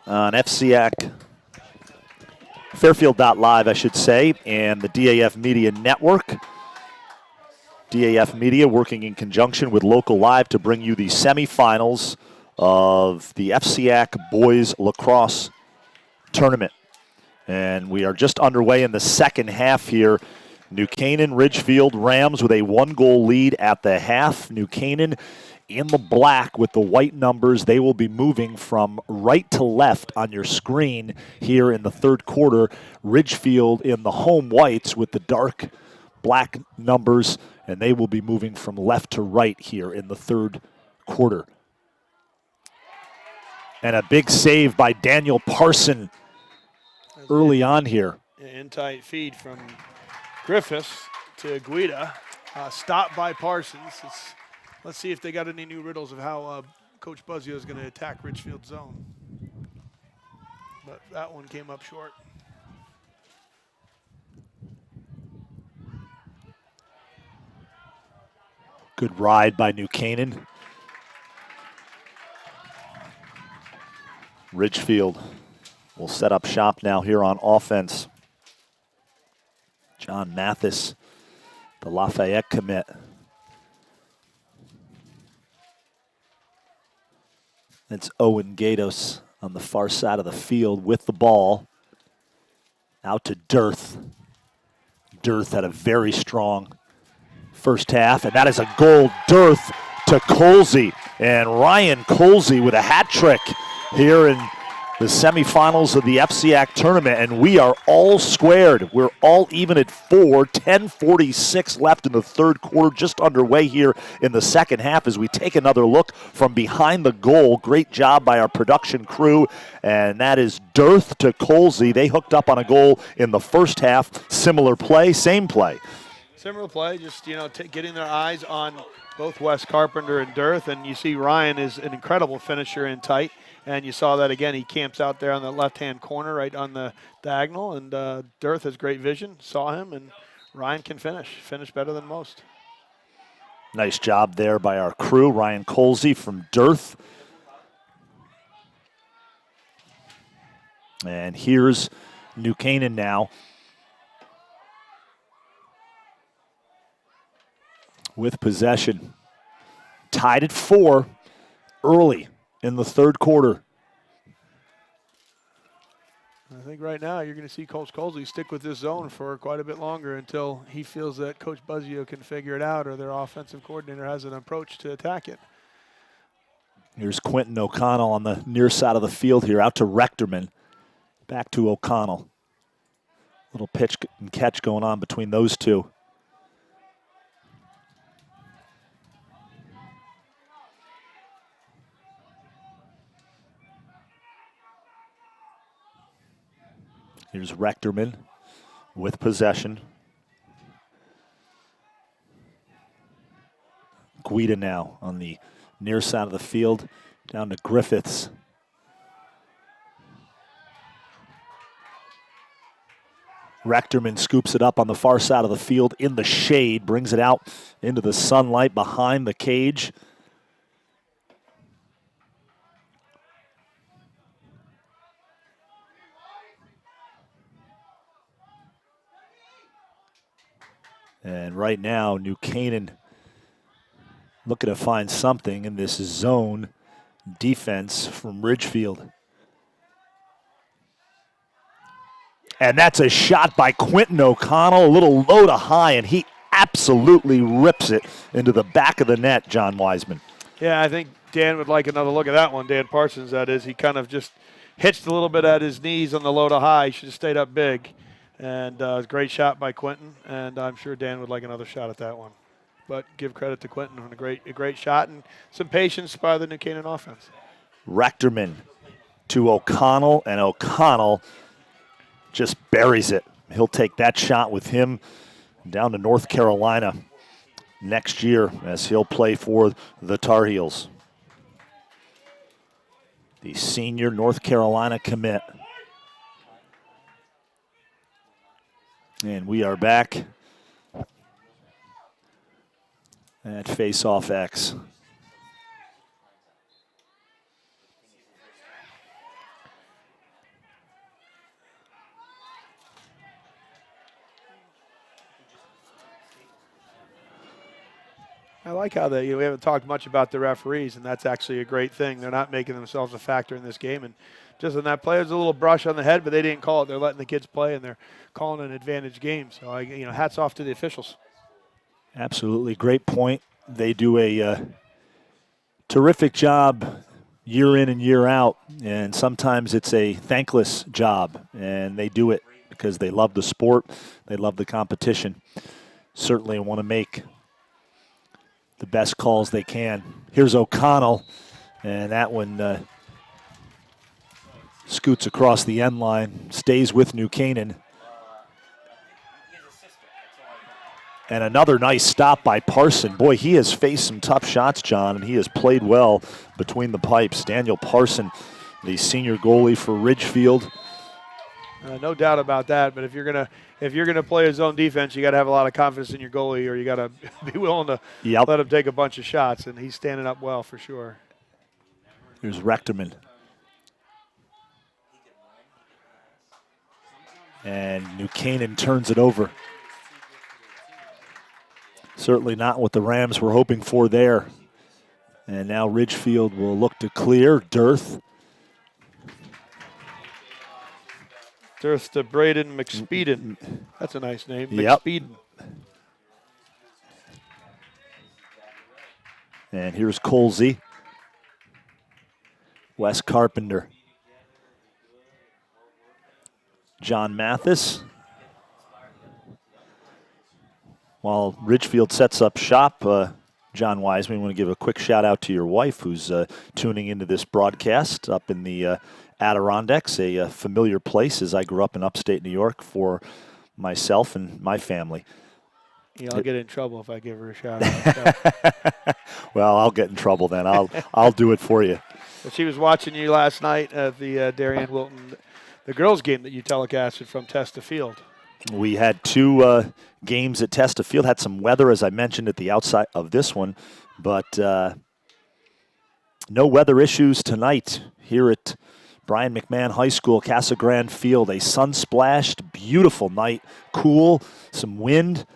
on FCIAC, Fairfield.live, I should say, and the DAF Media Network. DAF Media working in conjunction with Local Live to bring you the semifinals of the FCIAC Boys Lacrosse Tournament. And we are just underway in the second half here. New Canaan, Ridgefield, Rams with a 1-goal lead at the half. New Canaan in the black with the white numbers. They will be moving from right to left on your screen here in the third quarter. Ridgefield in the home whites with the dark black numbers, and they will be moving from left to right here in the third quarter. And a big save by Daniel Parson early on here. In tight feed from Griffiths to Guida. Stopped by Parsons. Let's see if they got any new riddles of how Coach Buzzio is going to attack Richfield zone. But that one came up short. Good ride by New Canaan. Ridgefield will set up shop now here on offense. John Mathis, the Lafayette commit. It's Owen Gatos on the far side of the field with the ball. Out to Derth. Derth had a very strong first half, and that is a goal. Dearth to Colsey, and Ryan Colsey with a hat trick here in the semifinals of the FCIAC tournament, and we are all squared. We're all even at 4, 10:46 left in the third quarter, just underway here in the second half as we take another look from behind the goal. Great job by our production crew, and that is Dearth to Colsey. They hooked up on a goal in the first half. Similar play, same play. Similar play, just, getting their eyes on both Wes Carpenter and Dearth, and you see Ryan is an incredible finisher in tight. And you saw that again. He camps out there on the left-hand corner right on the diagonal. And Dearth has great vision. Saw him, and Ryan can finish better than most. Nice job there by our crew. Ryan Colsey from Dearth. And here's New Canaan now with possession. Tied at 4 early in the third quarter. I think right now you're going to see Coach Colsey stick with this zone for quite a bit longer until he feels that Coach Buzzio can figure it out or their offensive coordinator has an approach to attack it. Here's Quentin O'Connell on the near side of the field here, out to Rechterman. Back to O'Connell. Little pitch and catch going on between those two. Here's Rechterman with possession. Guida now on the near side of the field, down to Griffiths. Rechterman scoops it up on the far side of the field in the shade, brings it out into the sunlight behind the cage. And right now, New Canaan looking to find something in this zone defense from Ridgefield. And that's a shot by Quentin O'Connell, a little low to high, and he absolutely rips it into the back of the net, John Weisman. Yeah, I think Dan would like another look at that one. Dan Parsons, that is. He kind of just hitched a little bit at his knees on the low to high. He should have stayed up big. And great shot by Quentin, and I'm sure Dan would like another shot at that one. But give credit to Quentin on a great shot and some patience by the New Canaan offense. Rechterman to O'Connell, and O'Connell just buries it. He'll take that shot with him down to North Carolina next year as he'll play for the Tar Heels. The senior North Carolina commit. And we are back at face-off X. like how we haven't talked much about the referees, and that's actually a great thing. They're not making themselves a factor in this game. And just in that play, there's a little brush on the head, but they didn't call it. They're letting the kids play, and they're calling an advantage game. So, hats off to the officials. Absolutely. Great point. They do a terrific job year in and year out, and sometimes it's a thankless job, and they do it because they love the sport, they love the competition. Certainly want to make the best calls they can. Here's O'Connell, and that one scoots across the end line, stays with New Canaan. And another nice stop by Parson. Boy, he has faced some tough shots, John, and he has played well between the pipes. Daniel Parson, the senior goalie for Ridgefield. No doubt about that. But if you're gonna play a zone defense, you got to have a lot of confidence in your goalie, or you got to be willing to let him take a bunch of shots. And he's standing up well for sure. Here's Rechterman. And New Canaan turns it over. Certainly not what the Rams were hoping for there. And now Ridgefield will look to clear. Dearth. Dearth to Braden McSpeedin. That's a nice name. Yep. McSpeedin. And here's Colsey. Wes Carpenter. John Mathis. While Ridgefield sets up shop, John Weisman, I want to give a quick shout out to your wife who's tuning into this broadcast up in the Adirondacks, a familiar place as I grew up in upstate New York for myself and my family. Yeah, I'll get in trouble if I give her a shout out. So. Well, I'll get in trouble then. I'll do it for you. Well, she was watching you last night at the Darien Wilton, the girls' game that you telecasted from Testa Field. We had two games at Testa Field. Had some weather, as I mentioned, at the outside of this one, but no weather issues tonight here at Brien McMahon High School, Casagrande Field. A sun-splashed, beautiful night, cool, some wind,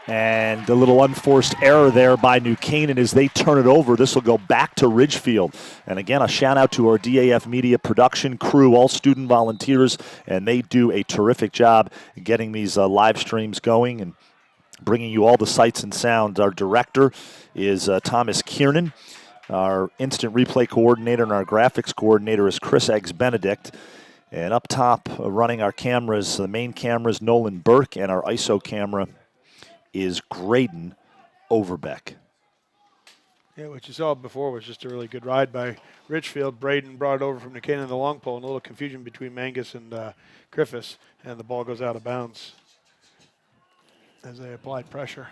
and a little unforced error there by New Canaan as they turn it over. This will go back to Ridgefield. And again, a shout out to our DAF Media production crew, all student volunteers, and they do a terrific job getting these live streams going and bringing you all the sights and sounds. Our director is Thomas Kiernan. Our instant replay coordinator and our graphics coordinator is Chris Eggs-Benedict. And up top, running our cameras, the main cameras, Nolan Burke, and our ISO camera is Graydon Overbeck. Yeah, what you saw before was just a really good ride by Richfield. Braden brought it over from New Canaan in the long pole, and a little confusion between Mangus and Griffiths, and the ball goes out of bounds as they applied pressure.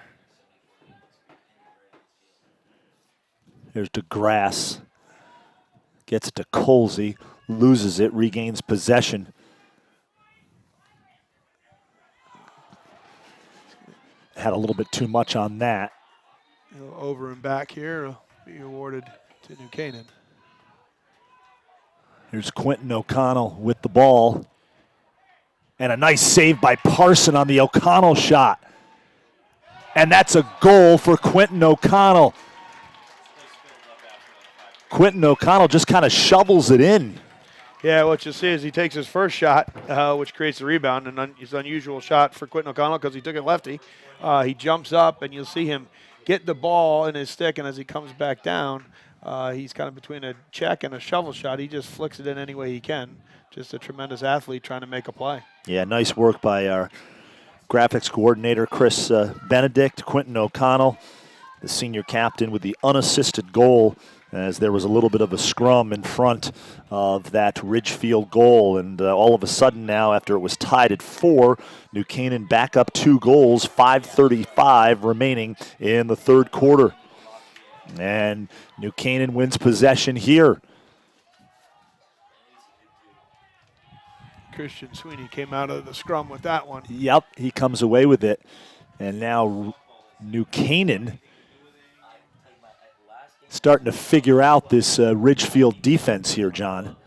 Here's DeGrasse. Gets it to Colsey, loses it, regains possession. Had a little bit too much on that. Over and back here will be awarded to New Canaan. Here's Quentin O'Connell with the ball. And a nice save by Parson on the O'Connell shot. And that's a goal for Quentin O'Connell. Quentin O'Connell just kind of shovels it in. Yeah, what you see is he takes his first shot, which creates the rebound, and it's an unusual shot for Quentin O'Connell because he took it lefty. He jumps up, and you'll see him get the ball in his stick, and as he comes back down, he's kind of between a check and a shovel shot. He just flicks it in any way he can. Just a tremendous athlete trying to make a play. Yeah, nice work by our graphics coordinator, Chris Benedict. Quentin O'Connell, the senior captain, with the unassisted goal, as there was a little bit of a scrum in front of that Ridgefield goal. And all of a sudden now, after it was tied at 4, New Canaan back up 2 goals, 5:35 remaining in the third quarter. And New Canaan wins possession here. Christian Sweeney came out of the scrum with that one. Yep, he comes away with it. And now New Canaan starting to figure out this Ridgefield defense here, John.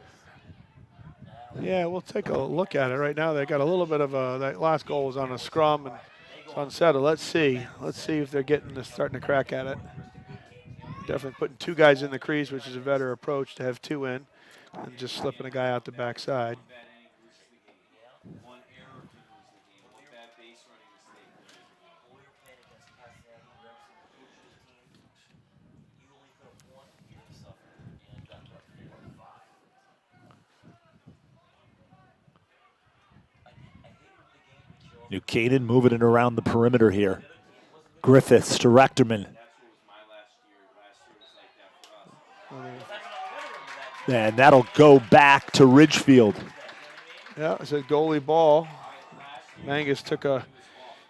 Yeah, we'll take a look at it right now. They got a little bit of that last goal was on a scrum, and It's unsettled. Let's see. Let's see if they're starting to crack at it. Definitely putting 2 guys in the crease, which is a better approach to have 2 in, and just slipping a guy out the backside. New Canaan moving it around the perimeter here. Griffiths to Rechterman. And that'll go back to Ridgefield. Yeah, it's a goalie ball. Mangus took a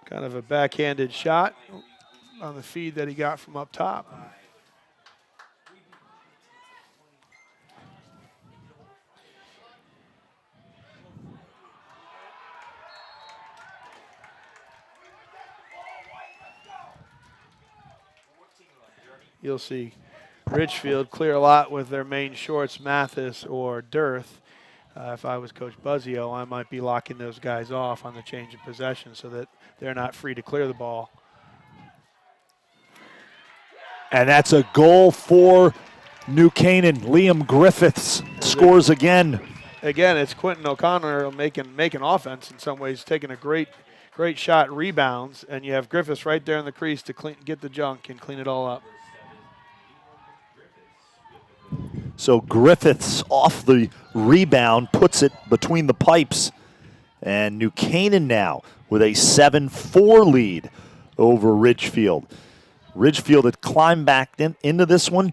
kind of a backhanded shot on the feed that he got from up top. You'll see Richfield clear a lot with their main shorts, Mathis or Dearth. If I was Coach Buzzio, I might be locking those guys off on the change of possession so that they're not free to clear the ball. And that's a goal for New Canaan. Liam Griffiths scores again. Again, it's Quentin O'Connor making offense in some ways, taking a great shot, rebounds, and you have Griffiths right there in the crease to get the junk and clean it all up. So Griffiths off the rebound, puts it between the pipes. And New Canaan now with a 7-4 lead over Ridgefield. Ridgefield had climbed back into this one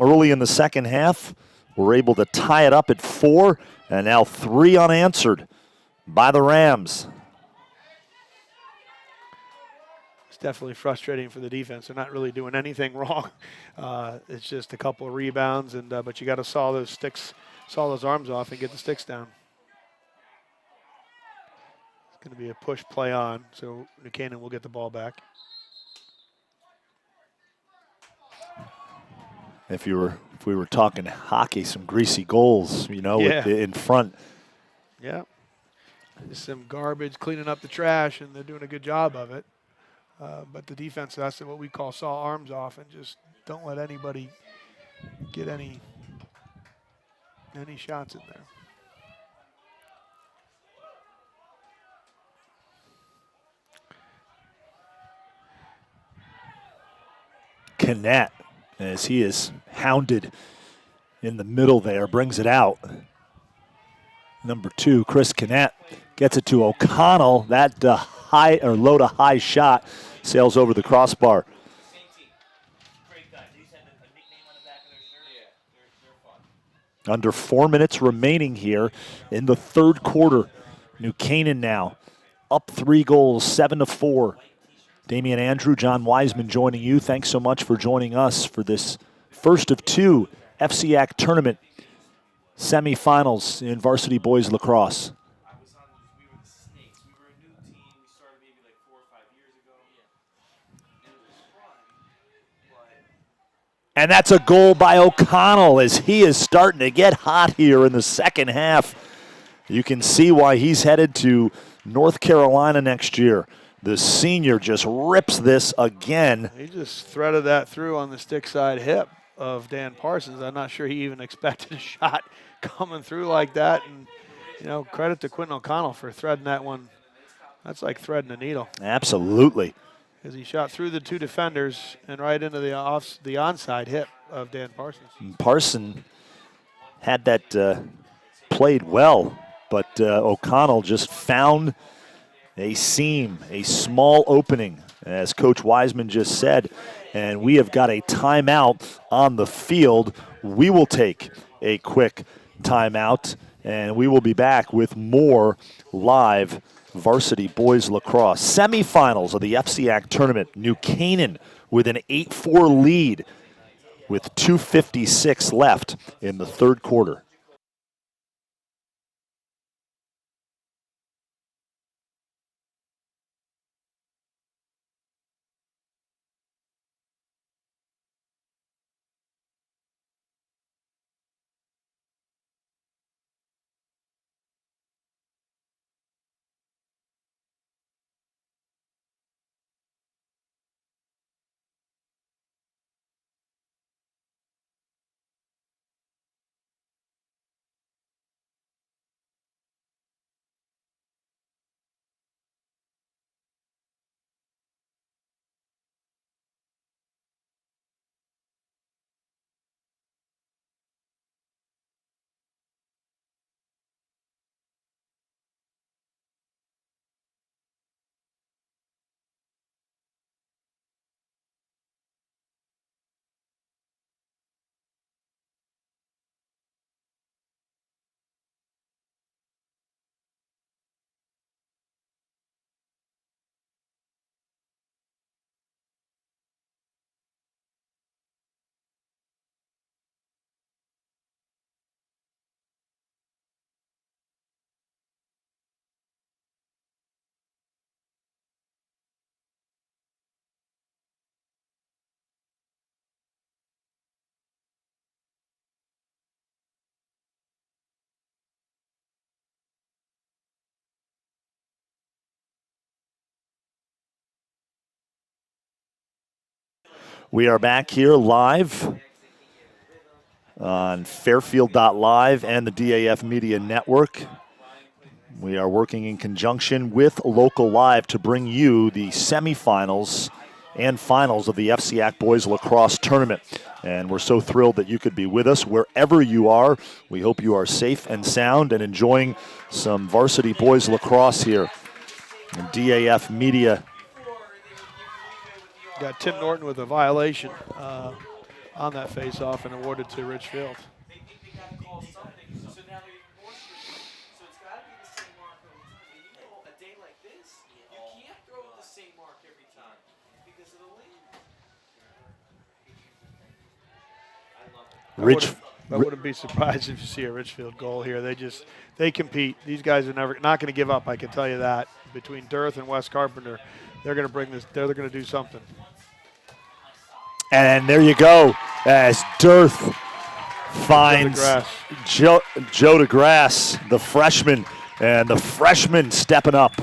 early in the second half. We're able to tie it up at 4, and now 3 unanswered by the Rams. It's definitely frustrating for the defense. They're not really doing anything wrong. It's just a couple of rebounds, but you got to saw those arms off and get the sticks down. It's going to be a push play on, so New Canaan will get the ball back. If we were talking hockey, some greasy goals, Yeah. in front. Yeah. Just some garbage, cleaning up the trash, and they're doing a good job of it. But the defense, that's what we call saw arms off, and just don't let anybody get any shots in there. Keone, as he is hounded in the middle there, brings it out. Number 2, Chris Keone, gets it to O'Connell. That low to high shot sails over the crossbar. Under 4 minutes remaining here in the third quarter. New Canaan now up 3 goals, 7-4. Damion Andrew, John Weisman joining you. Thanks so much for joining us for this first of 2 FCIAC tournament semifinals in varsity boys lacrosse. And that's a goal by O'Connell as he is starting to get hot here in the second half. You can see why he's headed to North Carolina next year. The senior just rips this again. He just threaded that through on the stick side hip of Dan Parsons. I'm not sure he even expected a shot coming through like that. And, credit to Quentin O'Connell for threading that one. That's like threading a needle. Absolutely. As he shot through the 2 defenders and right into the onside hip of Dan Parsons. Parson had that played well, but O'Connell just found a seam, a small opening, as Coach Weisman just said. And we have got a timeout on the field. We will take a quick timeout, and we will be back with more live varsity boys lacrosse. Semifinals of the FCIAC tournament. New Canaan with an 8-4 lead with 2:56 left in the third quarter. We are back here live on Fairfield.live and the DAF Media Network. We are working in conjunction with Local Live to bring you the semifinals and finals of the FCIAC Boys Lacrosse Tournament. And we're so thrilled that you could be with us wherever you are. We hope you are safe and sound and enjoying some varsity boys lacrosse here in DAF Media. Got Tim Norton with a violation on that face-off and awarded to Ridgefield. I wouldn't be surprised if you see a Richfield goal here. They compete. These guys are not going to give up, I can tell you that. Between Dearth and Wes Carpenter, they're going to bring this, they're going to do something. And there you go, as Dearth finds Joe DeGrasse, the freshman, and the freshman stepping up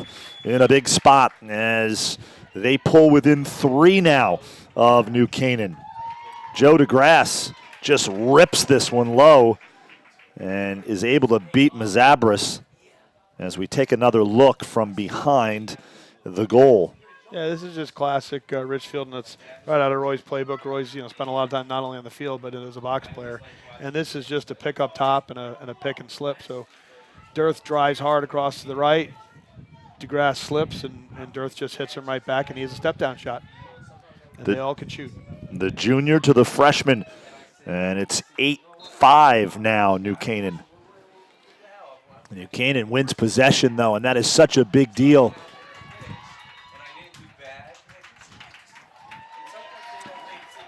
in a big spot as they pull within 3 now of New Canaan. Joe DeGrasse just rips this one low and is able to beat Mazabras as we take another look from behind the goal. Yeah, this is just classic Richfield, and it's right out of Roy's playbook. Roy's spent a lot of time not only on the field but as a box player, and this is just a pick up top and a pick and slip. So Dearth drives hard across to the right, DeGrasse slips, and Dearth just hits him right back, and he has a step down shot. And they all can shoot. The junior to the freshman, and it's 8-5 now, New Canaan. New Canaan wins possession, though, and that is such a big deal.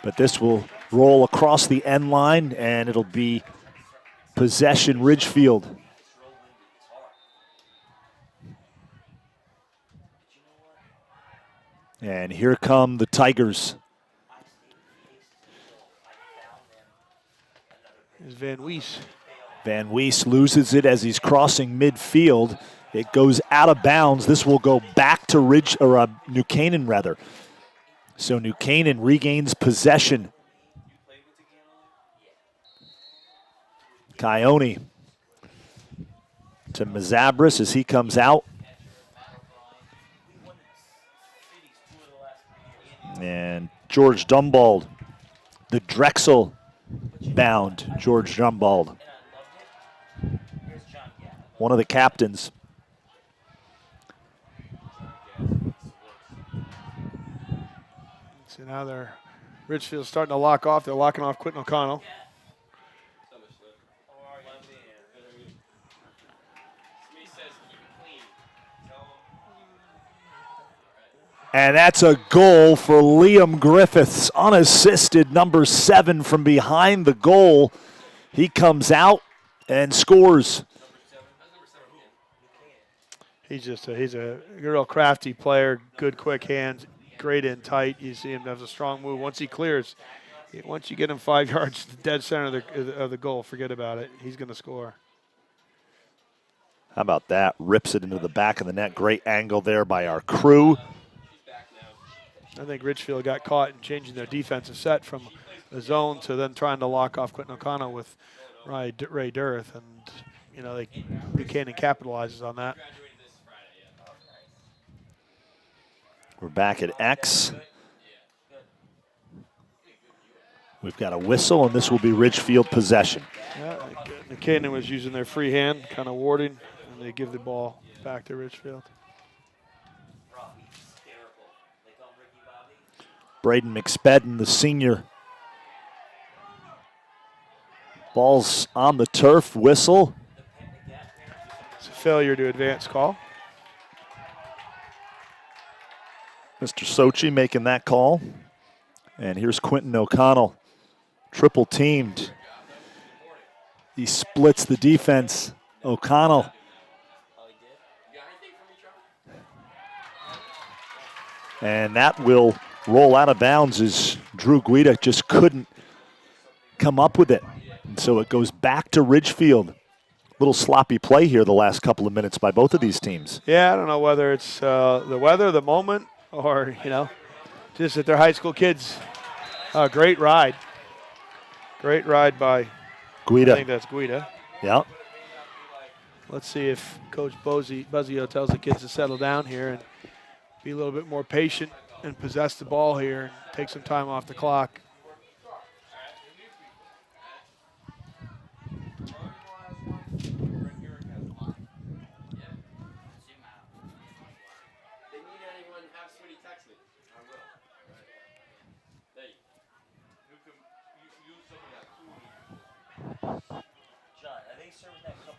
But this will roll across the end line, and it'll be possession Ridgefield. And here come the Tigers. Here's Van Wiese. Van Wiese loses it as he's crossing midfield. It goes out of bounds. This will go back to New Canaan, rather. So New Canaan regains possession. Keone to Mazabras as he comes out. And George Dumbald, the Drexel bound George Dumbald, one of the captains. So now Ridgefield's starting to lock off. They're locking off Quentin O'Connell. And that's a goal for Liam Griffiths, unassisted, number 7 from behind the goal. He comes out and scores. He's a real crafty player, good quick hands, great in tight. You see him has a strong move. Once he clears, once you get him 5 yards to the dead center of the goal, forget about it. He's going to score. How about that? Rips it into the back of the net. Great angle there by our crew. I think Ridgefield got caught in changing their defensive set from the zone to then trying to lock off Quentin O'Connell with Ray Derth, and Buchanan capitalizes on that. We're back at X. We've got a whistle, and this will be Ridgefield possession. Yeah, Canaan was using their free hand, kind of warding, and they give the ball back to Ridgefield. Brady McMahon, the senior. Ball's on the turf, whistle. It's a failure to advance call. Mr. Sochi making that call. And here's Quentin O'Connell, triple teamed. He splits the defense. O'Connell. And that will roll out of bounds as Drew Guida just couldn't come up with it. And so it goes back to Ridgefield. Little sloppy play here the last couple of minutes by both of these teams. Yeah, I don't know whether it's the weather, the moment, or, just that they're high school kids. Great ride. Great ride by, I Guida. think that's Guida. Yeah. Let's see if Coach Buzzio tells the kids to settle down here and be a little bit more patient and possess the ball here and take some time off the clock.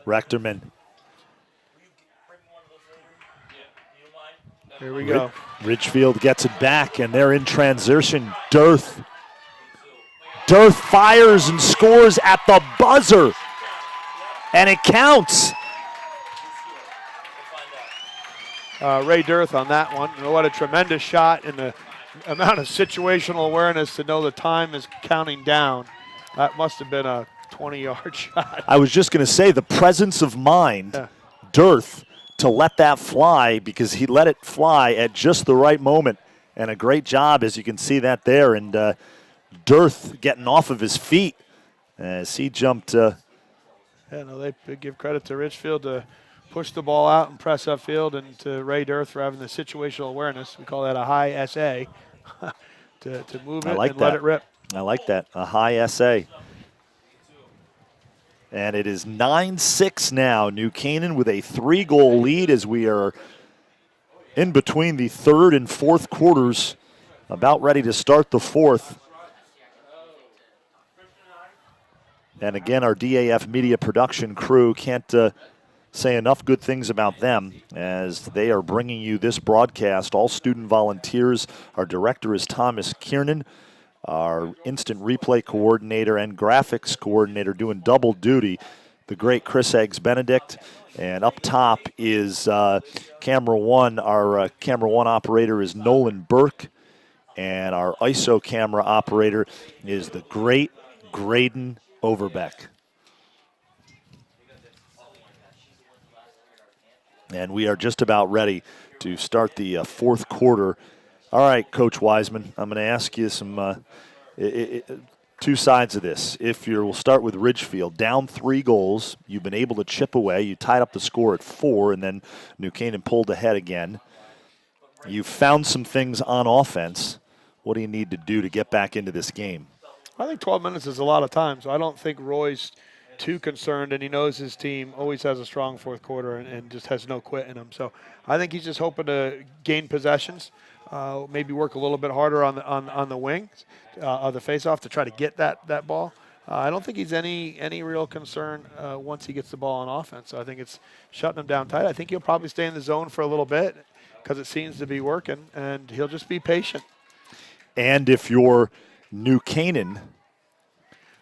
Rechterman. Here we go. Ridgefield gets it back, and they're in transition. Dearth. Dearth fires and scores at the buzzer, and it counts. Ray Dearth on that one. And what a tremendous shot, and the amount of situational awareness to know the time is counting down. That must have been a 20-yard shot. I was just going to say the presence of mind, Dearth, to let that fly, because he let it fly at just the right moment, and a great job, as you can see that there, and Dearth getting off of his feet as he jumped. They give credit to Richfield to push the ball out and press upfield, and to Ray Dearth for having the situational awareness. We call that a high SA to move it and let it rip. I like that, a high SA. And it is 9-6 now. New Canaan with a 3-goal lead as we are in between the third and fourth quarters, about ready to start the fourth. And again, our DAF media production crew can't say enough good things about them as they are bringing you this broadcast. All student volunteers. Our director is Thomas Kiernan. Our instant replay coordinator and graphics coordinator doing double duty, the great Chris Eggs-Benedict. And up top is camera one. Our camera one operator is Nolan Burke. And our ISO camera operator is the great Graydon Overbeck. And we are just about ready to start the fourth quarter. All right, Coach Weisman, I'm going to ask you some two sides of this. We'll start with Ridgefield, down 3 goals. You've been able to chip away. You tied up the score at 4, and then New Canaan pulled ahead again. You've found some things on offense. What do you need to do to get back into this game? I think 12 minutes is a lot of time, so I don't think Roy's too concerned, and he knows his team always has a strong fourth quarter and just has no quit in him. So I think he's just hoping to gain possessions. Maybe work a little bit harder on the wings of the faceoff to try to get that ball. I don't think he's any real concern once he gets the ball on offense. So I think it's shutting him down tight. I think he'll probably stay in the zone for a little bit because it seems to be working, and he'll just be patient. And if you're New Canaan,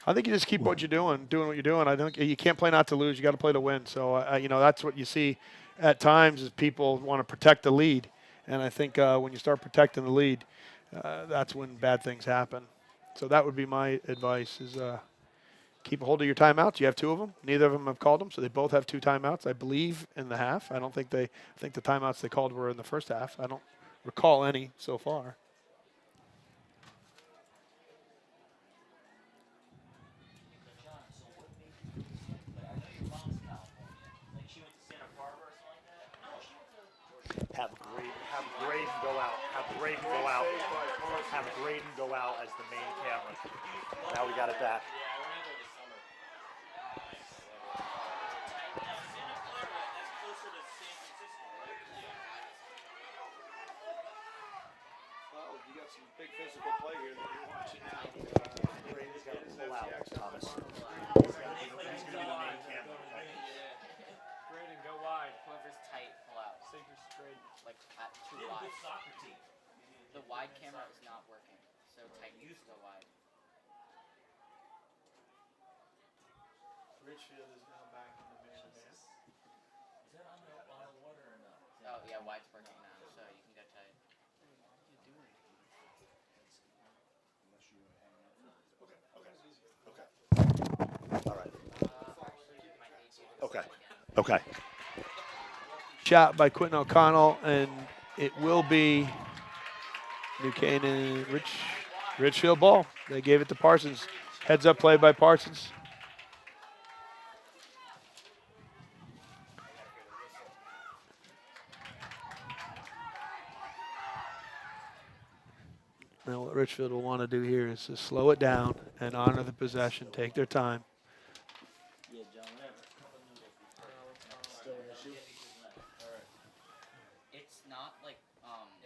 I think you just keep what you're doing what you're doing. I think you can't play not to lose. You got to play to win. So that's what you see at times is people want to protect the lead. And I think when you start protecting the lead, that's when bad things happen. So that would be my advice is keep a hold of your timeouts. You have 2 of them. Neither of them have called them, so they both have 2 timeouts, I believe, in the half. I think the timeouts they called were in the first half. I don't recall any so far. Have Graydon go out. Have Graydon go out. Have Graydon go out as the main camera. Now we got it back. Well, you got some big physical play here that you're watching now. Graydon's got to pull out, Thomas. He's going to be the main camera. Graydon, go wide. Whoever's tight, pull out. Sink or straight. Like at 2 wide. The wide camera is not working. So tight needs to go wide. Richfield is now back in the man. Is that on the water or no? Oh yeah, wide's working now, so you can go tight. All right. Okay. Shot by Quentin O'Connell, and it will be New Canaan, Ridgefield ball. They gave it to Parsons. Heads up play by Parsons. Now what Richfield will want to do here is to slow it down and honor the possession. Take their time. It's not like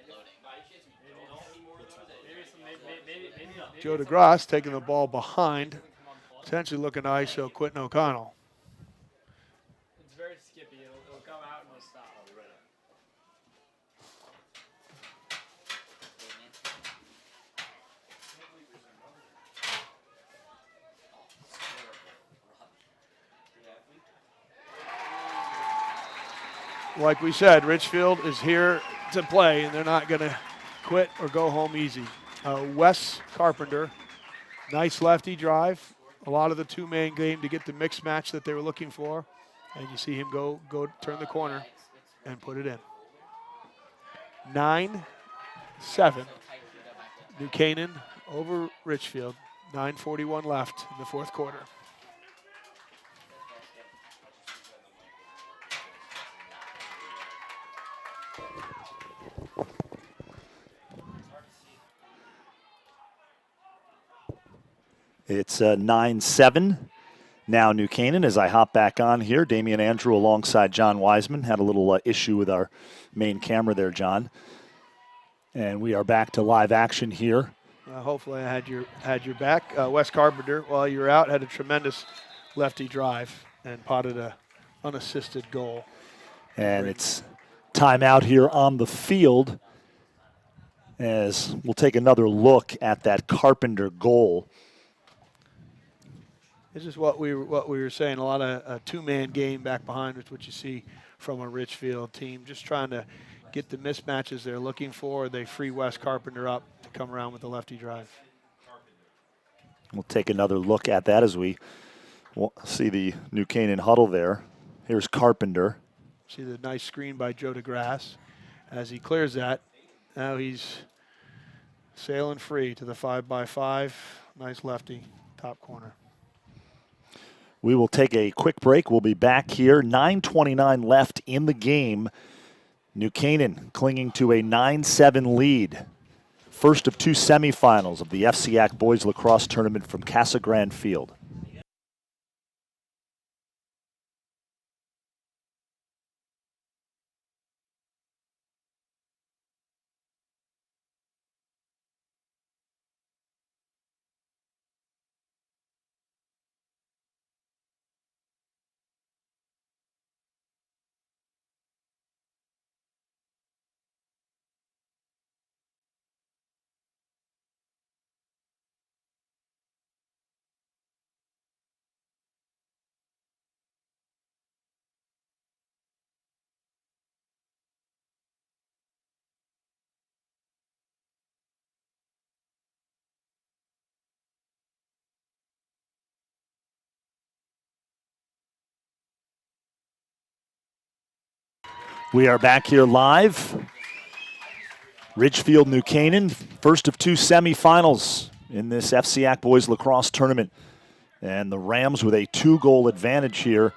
loading. Joe DeGrasse taking the ball behind, potentially looking to ISO Quentin O'Connell. It's very skippy. It'll come out and it'll stop. Like we said, Richfield is here to play, and they're not going to quit or go home easy. Wes Carpenter, nice lefty drive. A lot of the two-man game to get the mix match that they were looking for. And you see him go turn the corner and put it in. 9-7. New Canaan over Richfield. 9:41 left in the fourth quarter. It's 9-7. Now New Canaan, as I hop back on here, Damion Andrew alongside John Weisman. Had a little issue with our main camera there, John. And we are back to live action here. Hopefully I had your back. Wes Carpenter, while you were out, had a tremendous lefty drive and potted a unassisted goal. And it's timeout here on the field as we'll take another look at that Carpenter goal. This is what we were saying. A lot of a two-man game back behind, is what you see from a Richfield team. Just trying to get the mismatches they're looking for. They free Wes Carpenter up to come around with the lefty drive. We'll take another look at that as we see the New Canaan huddle there. Here's Carpenter. See the nice screen by Joe DeGrasse. As he clears that, now he's sailing free to the 5x5. Nice lefty, top corner. We will take a quick break. We'll be back here. 9:29 left in the game. New Canaan clinging to a 9-7 lead. First of two semifinals of the FCIAC Boys Lacrosse Tournament from Casagrande Field. We are back here live. Ridgefield, New Canaan, first of two semifinals in this FCIAC Boys Lacrosse Tournament. And the Rams with a 2-goal advantage here,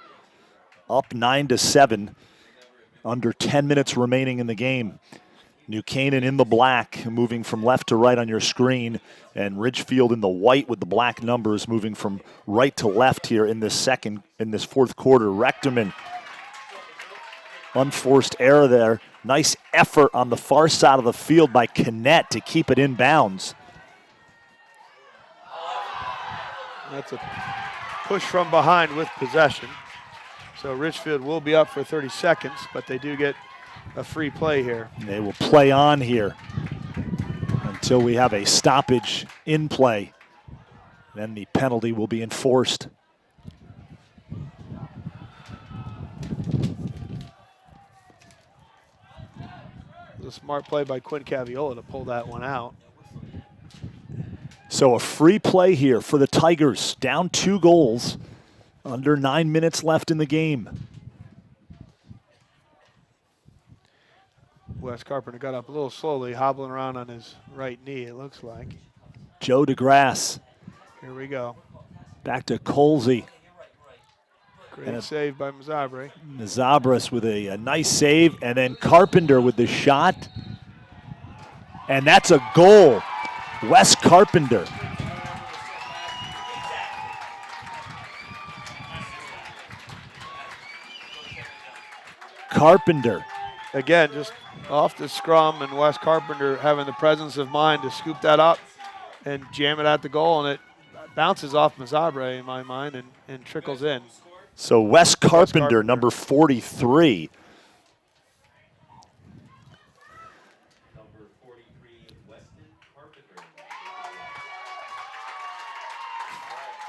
up 9-7, under 10 minutes remaining in the game. New Canaan in the black, moving from left to right on your screen, and Ridgefield in the white with the black numbers, moving from right to left here in this fourth quarter. Rectorman, unforced error there. Nice effort on the far side of the field by Keone to keep it in bounds. That's a push from behind with possession. So Richfield will be up for 30 seconds, but they do get a free play here. They will play on here until we have a stoppage in play. Then the penalty will be enforced. A smart play by Quinn Caviola to pull that one out. So a free play here for the Tigers, down 2 goals, under 9 minutes left in the game. Wes Carpenter got up a little slowly, hobbling around on his right knee, it looks like. Joe DeGrasse. Here we go. Back to Colsey. Great save by Mazabre. Zabras with a nice save, and then Carpenter with the shot. And that's a goal. Wes Carpenter. Carpenter. Again, just off the scrum, and Wes Carpenter having the presence of mind to scoop that up and jam it at the goal, and it bounces off Mazabre in my mind and trickles in. So Wes Carpenter, number 43.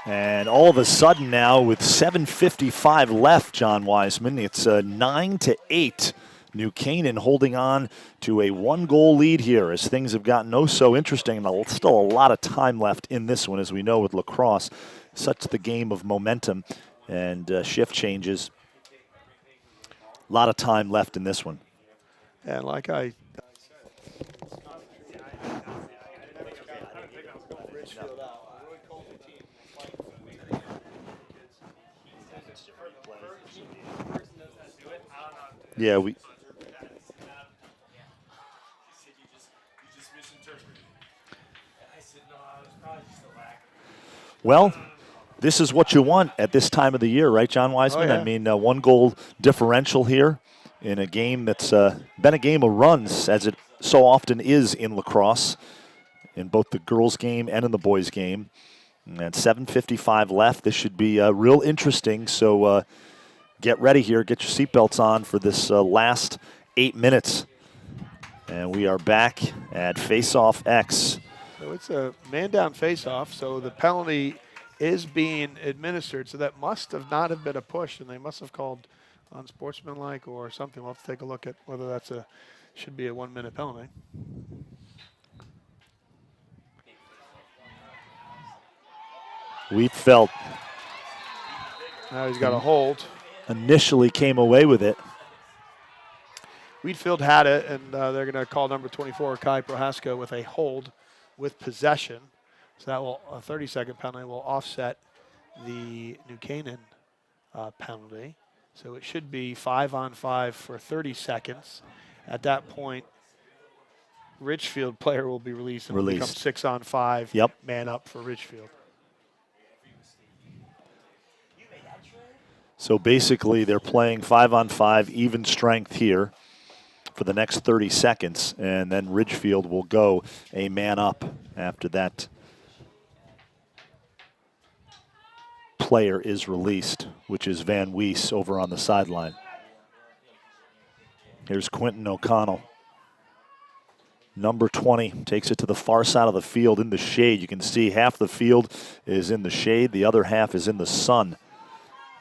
And all of a sudden now, with 7:55 left, John Weisman, it's 9-8. New Canaan holding on to a 1-goal lead here as things have gotten oh so interesting. And still a lot of time left in this one, as we know with lacrosse. Such the game of momentum and shift changes. A lot of time left in this one. And like I Yeah, we. Well, this is what you want at this time of the year, right, John Weisman? Oh, yeah. I mean, 1-goal differential here in a game that's been a game of runs, as it so often is in lacrosse, in both the girls' game and in the boys' game. And 7:55 left. This should be real interesting. So get ready here. Get your seatbelts on for this last 8 minutes. And we are back at Face-Off X. So it's a man-down face-off, so the penalty is being administered. So that must have not have been a push, and they must have called unsportsmanlike or something. We'll have to take a look at whether that's should be a 1-minute penalty. Wheatfeld Now he's got a hold. initially came away with it. Wheatfield had it, and they're going to call number 24, Kai Prohaska, with a hold with possession. So that will, a 30-second penalty will offset the New Canaan penalty. So it should be 5-on-5 for 30 seconds. At that point, Richfield player will be released and will become 6-on-5. Yep. Man up for Ridgefield. So basically, they're playing 5-on-5 even strength here for the next 30 seconds, and then Ridgefield will go a man up after that player is released, which is Van Wiese over on the sideline. Here's Quentin O'Connell. Number 20 takes it to the far side of the field in the shade. You can see half the field is in the shade, the other half is in the sun.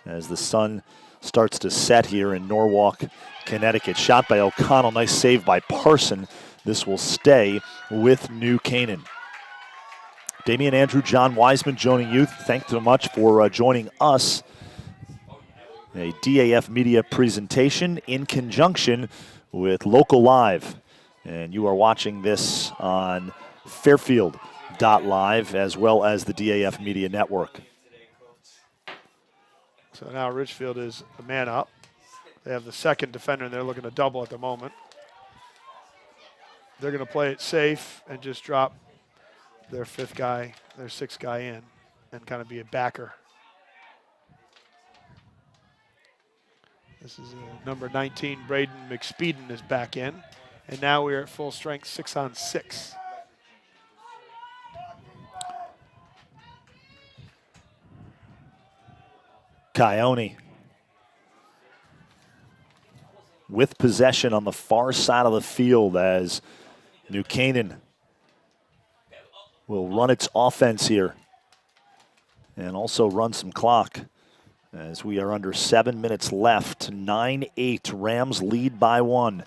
As the sun starts to set here in Norwalk, Connecticut. Shot by O'Connell, nice save by Parson. This will stay with New Canaan. Damion, Andrew, John Weisman, Jonah Youth, thank you so much for joining us. A DAF Media presentation in conjunction with Local Live. And you are watching this on Fairfield.live as well as the DAF Media Network. So now Richfield is a man up. They have the second defender, and they're looking to double at the moment. They're going to play it safe and just drop their fifth guy, their sixth guy in, and kind of be a backer. This is number 19, Brady McSpeedin is back in. And now we're at full strength, 6-on-6. Keone with possession on the far side of the field as New Canaan will run its offense here and also run some clock as we are under 7 minutes left. 9-8, Rams lead by 1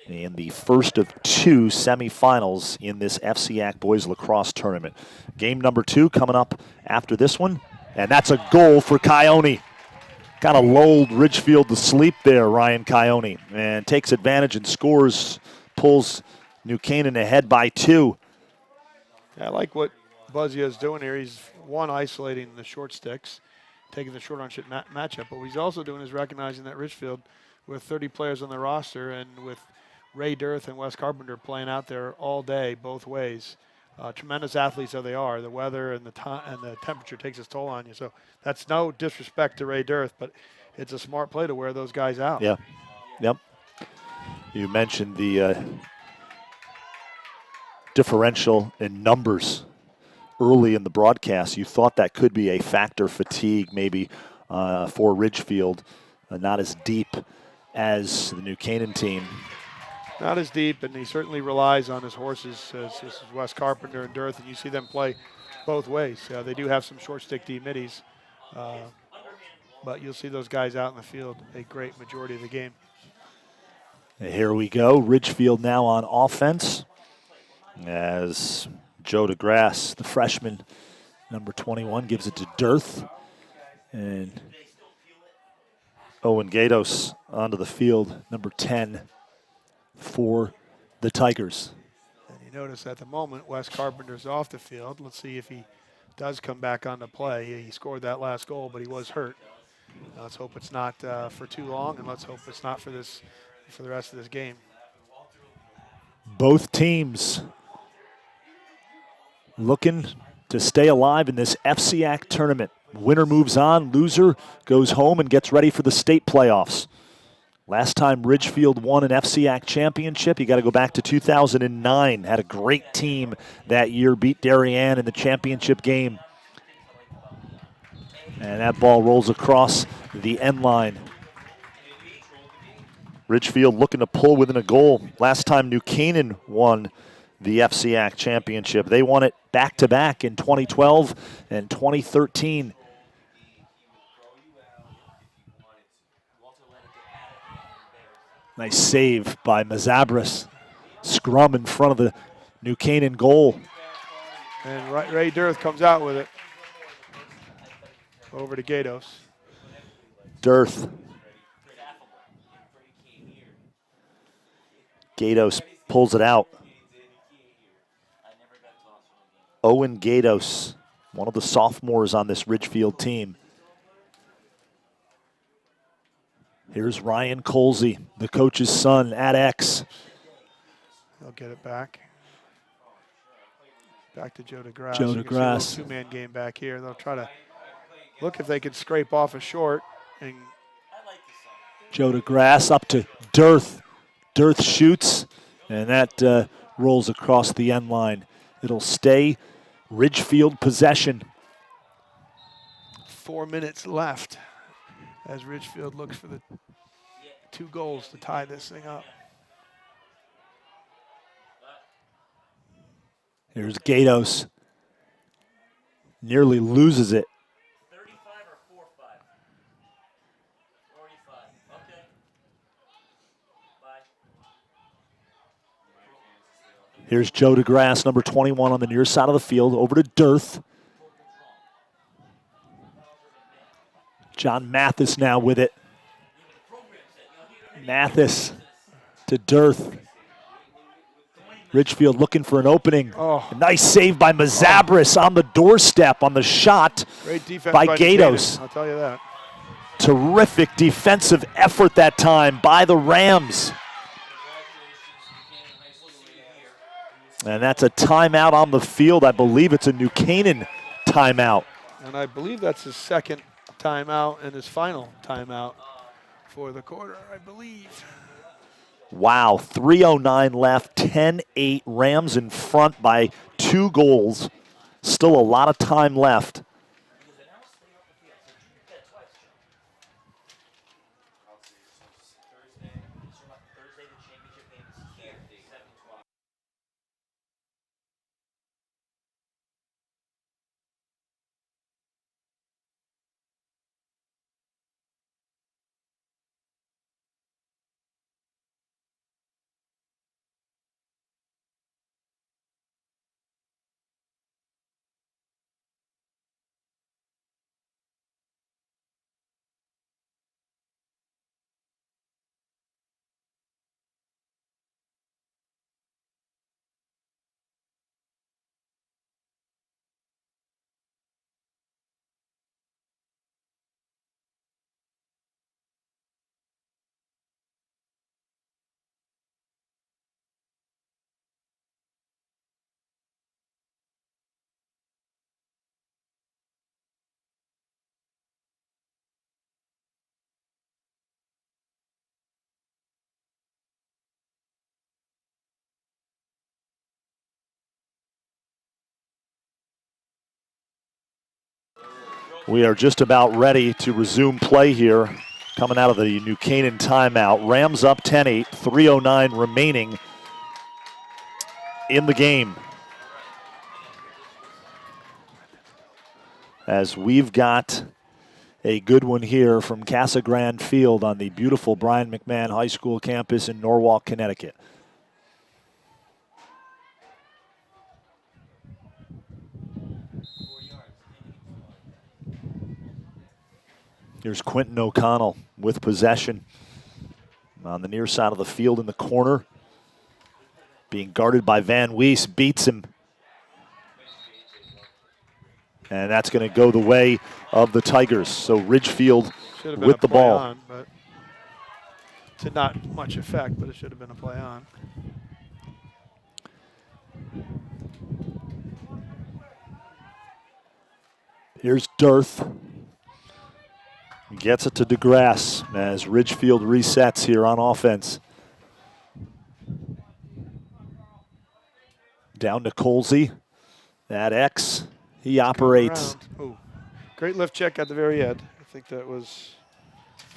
in the first of 2 semifinals in this FCIAC Boys Lacrosse Tournament. Game number 2 coming up after this one. And that's a goal for Keone. Kind of lulled Ridgefield to sleep there, Ryan Keone. And takes advantage and scores, pulls New Canaan ahead by 2. I like what Buzzio's doing here. He's, one, isolating the short sticks, taking the short on shit matchup. But what he's also doing is recognizing that Richfield, with 30 players on the roster and with Ray Dearth and Wes Carpenter playing out there all day, both ways, tremendous athletes though they are, the weather and the time and the temperature takes its toll on you. So that's no disrespect to Ray Dearth, but it's a smart play to wear those guys out. Yeah. Yep. You mentioned the differential in numbers early in the broadcast. You thought that could be a factor, fatigue maybe for Ridgefield, not as deep as the New Canaan team. Not as deep, and he certainly relies on his horses, as Wes Carpenter and Derth, and you see them play both ways. They do have some short stick D middies, but you'll see those guys out in the field a great majority of the game. Here we go. Ridgefield now on offense as Joe DeGrasse, the freshman, number 21, gives it to Derth. And Owen Gatos onto the field, number 10 for the Tigers. And you notice at the moment, Wes Carpenter's off the field. Let's see if he does come back on to play. He scored that last goal, but he was hurt. Let's hope it's not for too long, and let's hope it's not for the rest of this game. Both teams looking to stay alive in this FCIAC tournament. Winner moves on, loser goes home and gets ready for the state playoffs. Last time Ridgefield won an FCIAC championship, you got to go back to 2009. Had a great team that year, beat Darien in the championship game. And that ball rolls across the end line. Ridgefield looking to pull within a goal. Last time New Canaan won the FCIAC championship. They won it back-to-back in 2012 and 2013. Nice save by Mazabras. Scrum in front of the New Canaan goal. And Ray Dearth comes out with it. Over to Gatos. Derth. Gatos pulls it out. Owen Gatos, one of the sophomores on this Ridgefield team. Here's Ryan Colsey, the coach's son at X. They'll get it back. Back to Joe DeGrasse. Joe DeGrasse. Two-man game back here. They'll try to look if they can scrape off a short. And Joe DeGrasse up to Derth. Derth shoots, and that rolls across the end line. It'll stay Ridgefield possession. 4 minutes left as Ridgefield looks for the 2 goals to tie this thing up. Here's Gatos. Nearly loses it. 35 or 45? 45. Okay. Bye. Here's Joe DeGrasse, number 21 on the near side of the field, over to Derth. John Mathis now with it. Mathis to Derth. Ridgefield looking for an opening. Oh. A nice save by Mazabras on the doorstep on the shot. Great defense by Gatos. I'll tell you that. Terrific defensive effort that time by the Rams. And that's a timeout on the field. I believe it's a New Canaan timeout. And I believe that's his second timeout and his final timeout for the quarter, I believe. Wow, 3:09 left, 10-8, Rams in front by 2 goals. Still a lot of time left. We are just about ready to resume play here. Coming out of the New Canaan timeout. Rams up 10-8, 3:09 remaining in the game. As we've got a good one here from Casagrande Field on the beautiful Brien McMahon High School campus in Norwalk, Connecticut. Here's Quentin O'Connell with possession on the near side of the field in the corner. Being guarded by Van Wiese, beats him. And that's going to go the way of the Tigers. So Ridgefield with the ball. On, but to not much effect, but it should have been a play on. Here's Dearth. Gets it to DeGrasse as Ridgefield resets here on offense. Down to Colsey. That X, he operates. Oh, great lift check at the very end. I think that was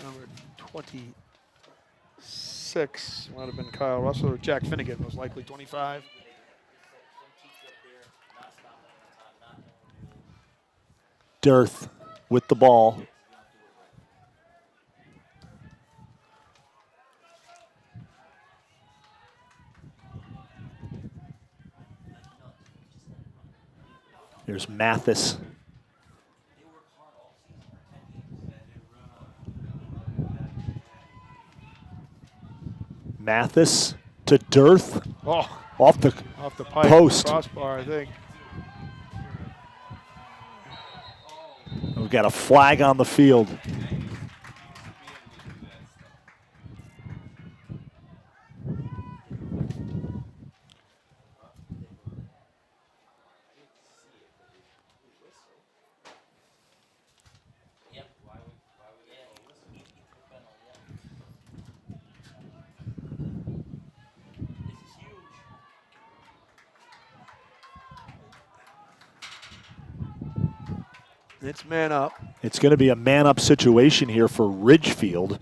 number 26. Might have been Kyle Russell or Jack Finnegan, most likely 25. Derth with the ball. Here's Mathis. Mathis to Dearth. Oh, off the pipe, post. Crossbar, I think. We've got a flag on the field. It's man up. It's going to be a man-up situation here for Ridgefield.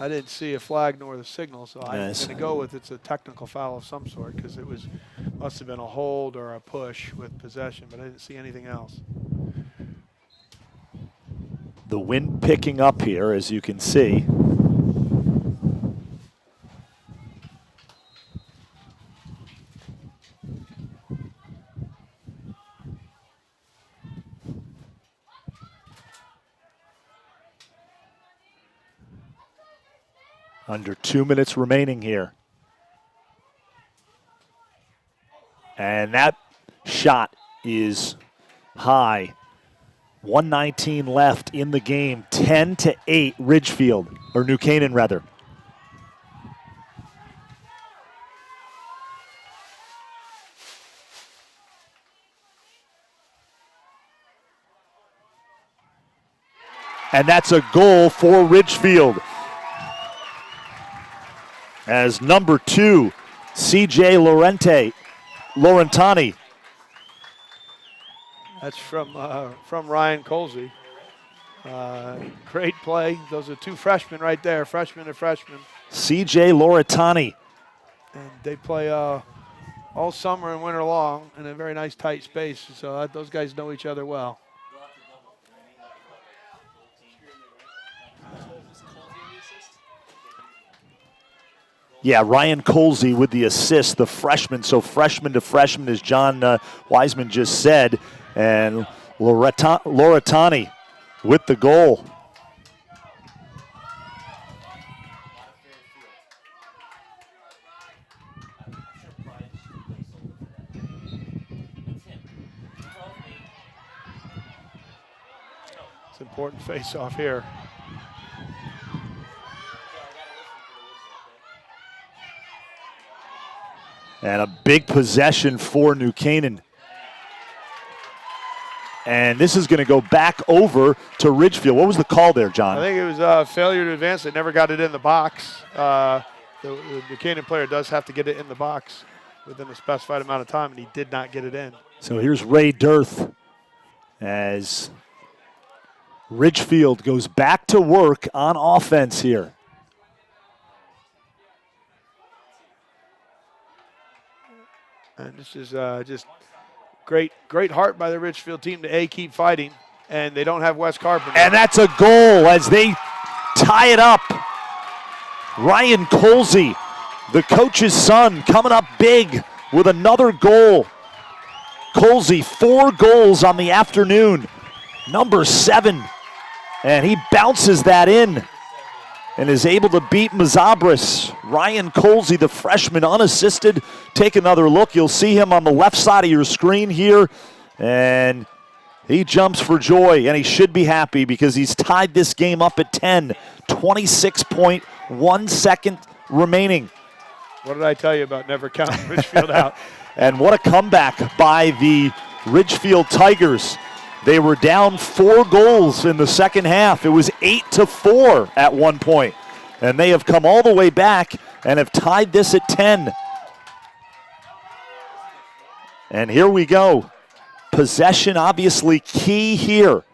I didn't see a flag nor the signal, so I'm Yes. going to go with it's a technical foul of some sort because it must have been a hold or a push with possession, but I didn't see anything else. The wind picking up here, as you can see. Under 2 minutes remaining here. And that shot is high. 1:19 left in the game. 10-8 Ridgefield, or New Canaan rather. And that's a goal for Ridgefield. As number 2, C.J. Laurentani. That's from Ryan Colsey. Great play. Those are two freshmen right there, freshman and freshman. C.J. Laurentani. And they play all summer and winter long in a very nice tight space. So those guys know each other well. Yeah, Ryan Colsey with the assist, the freshman. So freshman to freshman, as John Weisman just said. And Laurentani with the goal. It's an important face-off here. And a big possession for New Canaan. And this is going to go back over to Ridgefield. What was the call there, John? I think it was failure to advance. They never got it in the box. The New Canaan player does have to get it in the box within a specified amount of time, and he did not get it in. So here's Ray Derth as Ridgefield goes back to work on offense here. And this is just great heart by the Ridgefield team to keep fighting, and they don't have Wes Carpenter. And that's a goal as they tie it up. Ryan Colsey, the coach's son, coming up big with another goal. Colsey, 4 goals on the afternoon, number 7. And he bounces that in and is able to beat Mazabras. Ryan Colsey, the freshman, unassisted. Take another look. You'll see him on the left side of your screen here. And he jumps for joy, and he should be happy because he's tied this game up at 10. 26.1 seconds remaining. What did I tell you about never counting Ridgefield out? And what a comeback by the Ridgefield Tigers. They were down 4 goals in the second half. It was 8-4 at one point. And they have come all the way back and have tied this at 10. And here we go. Possession obviously key here.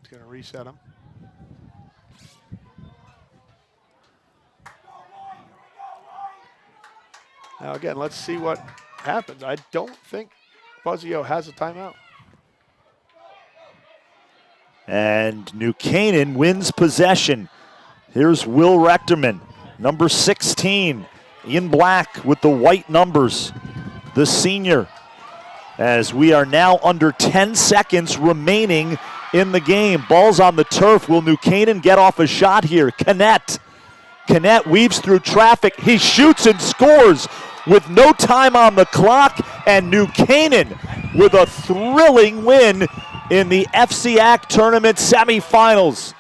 It's going to reset them. Now again, let's see what happens. I don't think Buzzio has a timeout. And New Canaan wins possession. Here's Will Rechterman, number 16, in black with the white numbers, the senior. As we are now under 10 seconds remaining in the game. Ball's on the turf. Will New Canaan get off a shot here? Connect weaves through traffic. He shoots and scores with no time on the clock. And New Canaan with a thrilling win in the FCIAC tournament semifinals.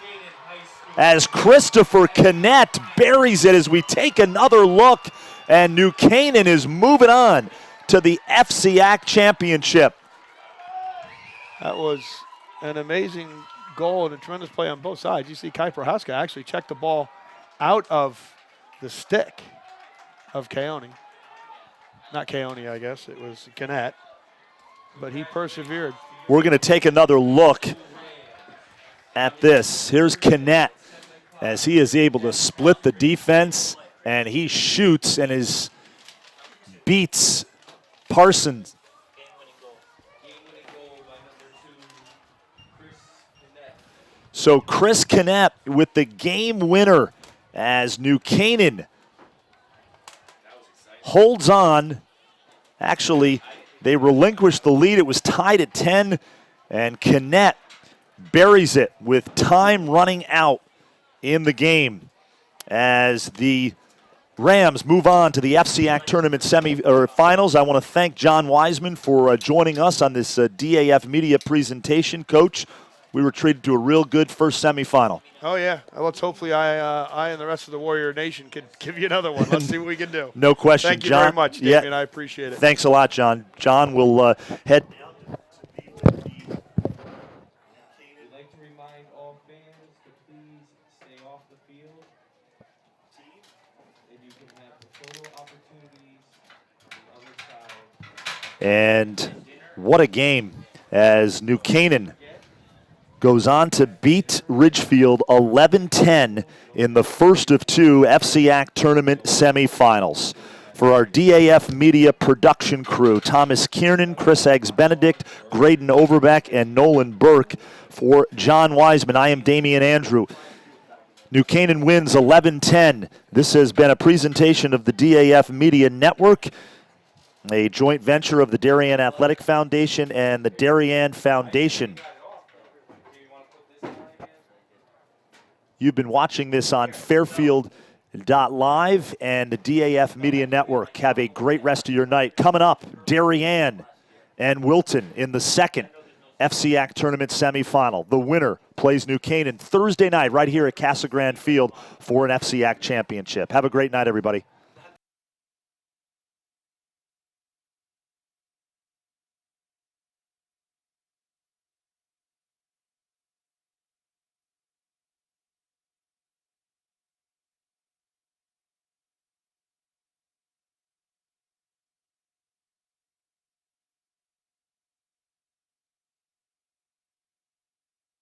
As Christopher Connect buries it as we take another look. And New Canaan is moving on to the FCIAC championship. That was an amazing goal and a tremendous play on both sides. You see Kai Prohaska actually checked the ball out of the stick of Keone. Not Keone, I guess. It was Connect. But he persevered. We're going to take another look at this. Here's Connect as he is able to split the defense, and he shoots and beats Parson. So Chris Connect with the game winner as New Canaan holds on. Actually, they relinquished the lead. It was tied at 10, and Connect buries it with time running out in the game as the Rams move on to the FCIAC tournament finals. I want to thank John Weisman for joining us on this DAF media presentation. Coach, we were treated to a real good first semifinal. Oh, yeah. Let's hopefully I and the rest of the Warrior Nation can give you another one. Let's see what we can do. No question, Thank you John. very much, Damion. Yeah. I appreciate it. Thanks a lot, John. John will head down. We'd like to remind all fans to please stay off the field. And you can have the photo opportunities on the other side. And what a game as New Canaan goes on to beat Ridgefield 11-10 in the first of 2 FCIAC tournament semifinals. For our DAF media production crew, Thomas Kiernan, Chris Eggs-Benedict, Graydon Overbeck, and Nolan Burke. For John Weisman, I am Damion Andrew. New Canaan wins 11-10. This has been a presentation of the DAF Media Network, a joint venture of the Darien Athletic Foundation and the Darien Foundation. You've been watching this on Fairfield.live and the DAF Media Network. Have a great rest of your night. Coming up, Darien and Wilton in the second FCIAC tournament semifinal. The winner plays New Canaan Thursday night right here at Casagrande Field for an FCIAC championship. Have a great night, everybody.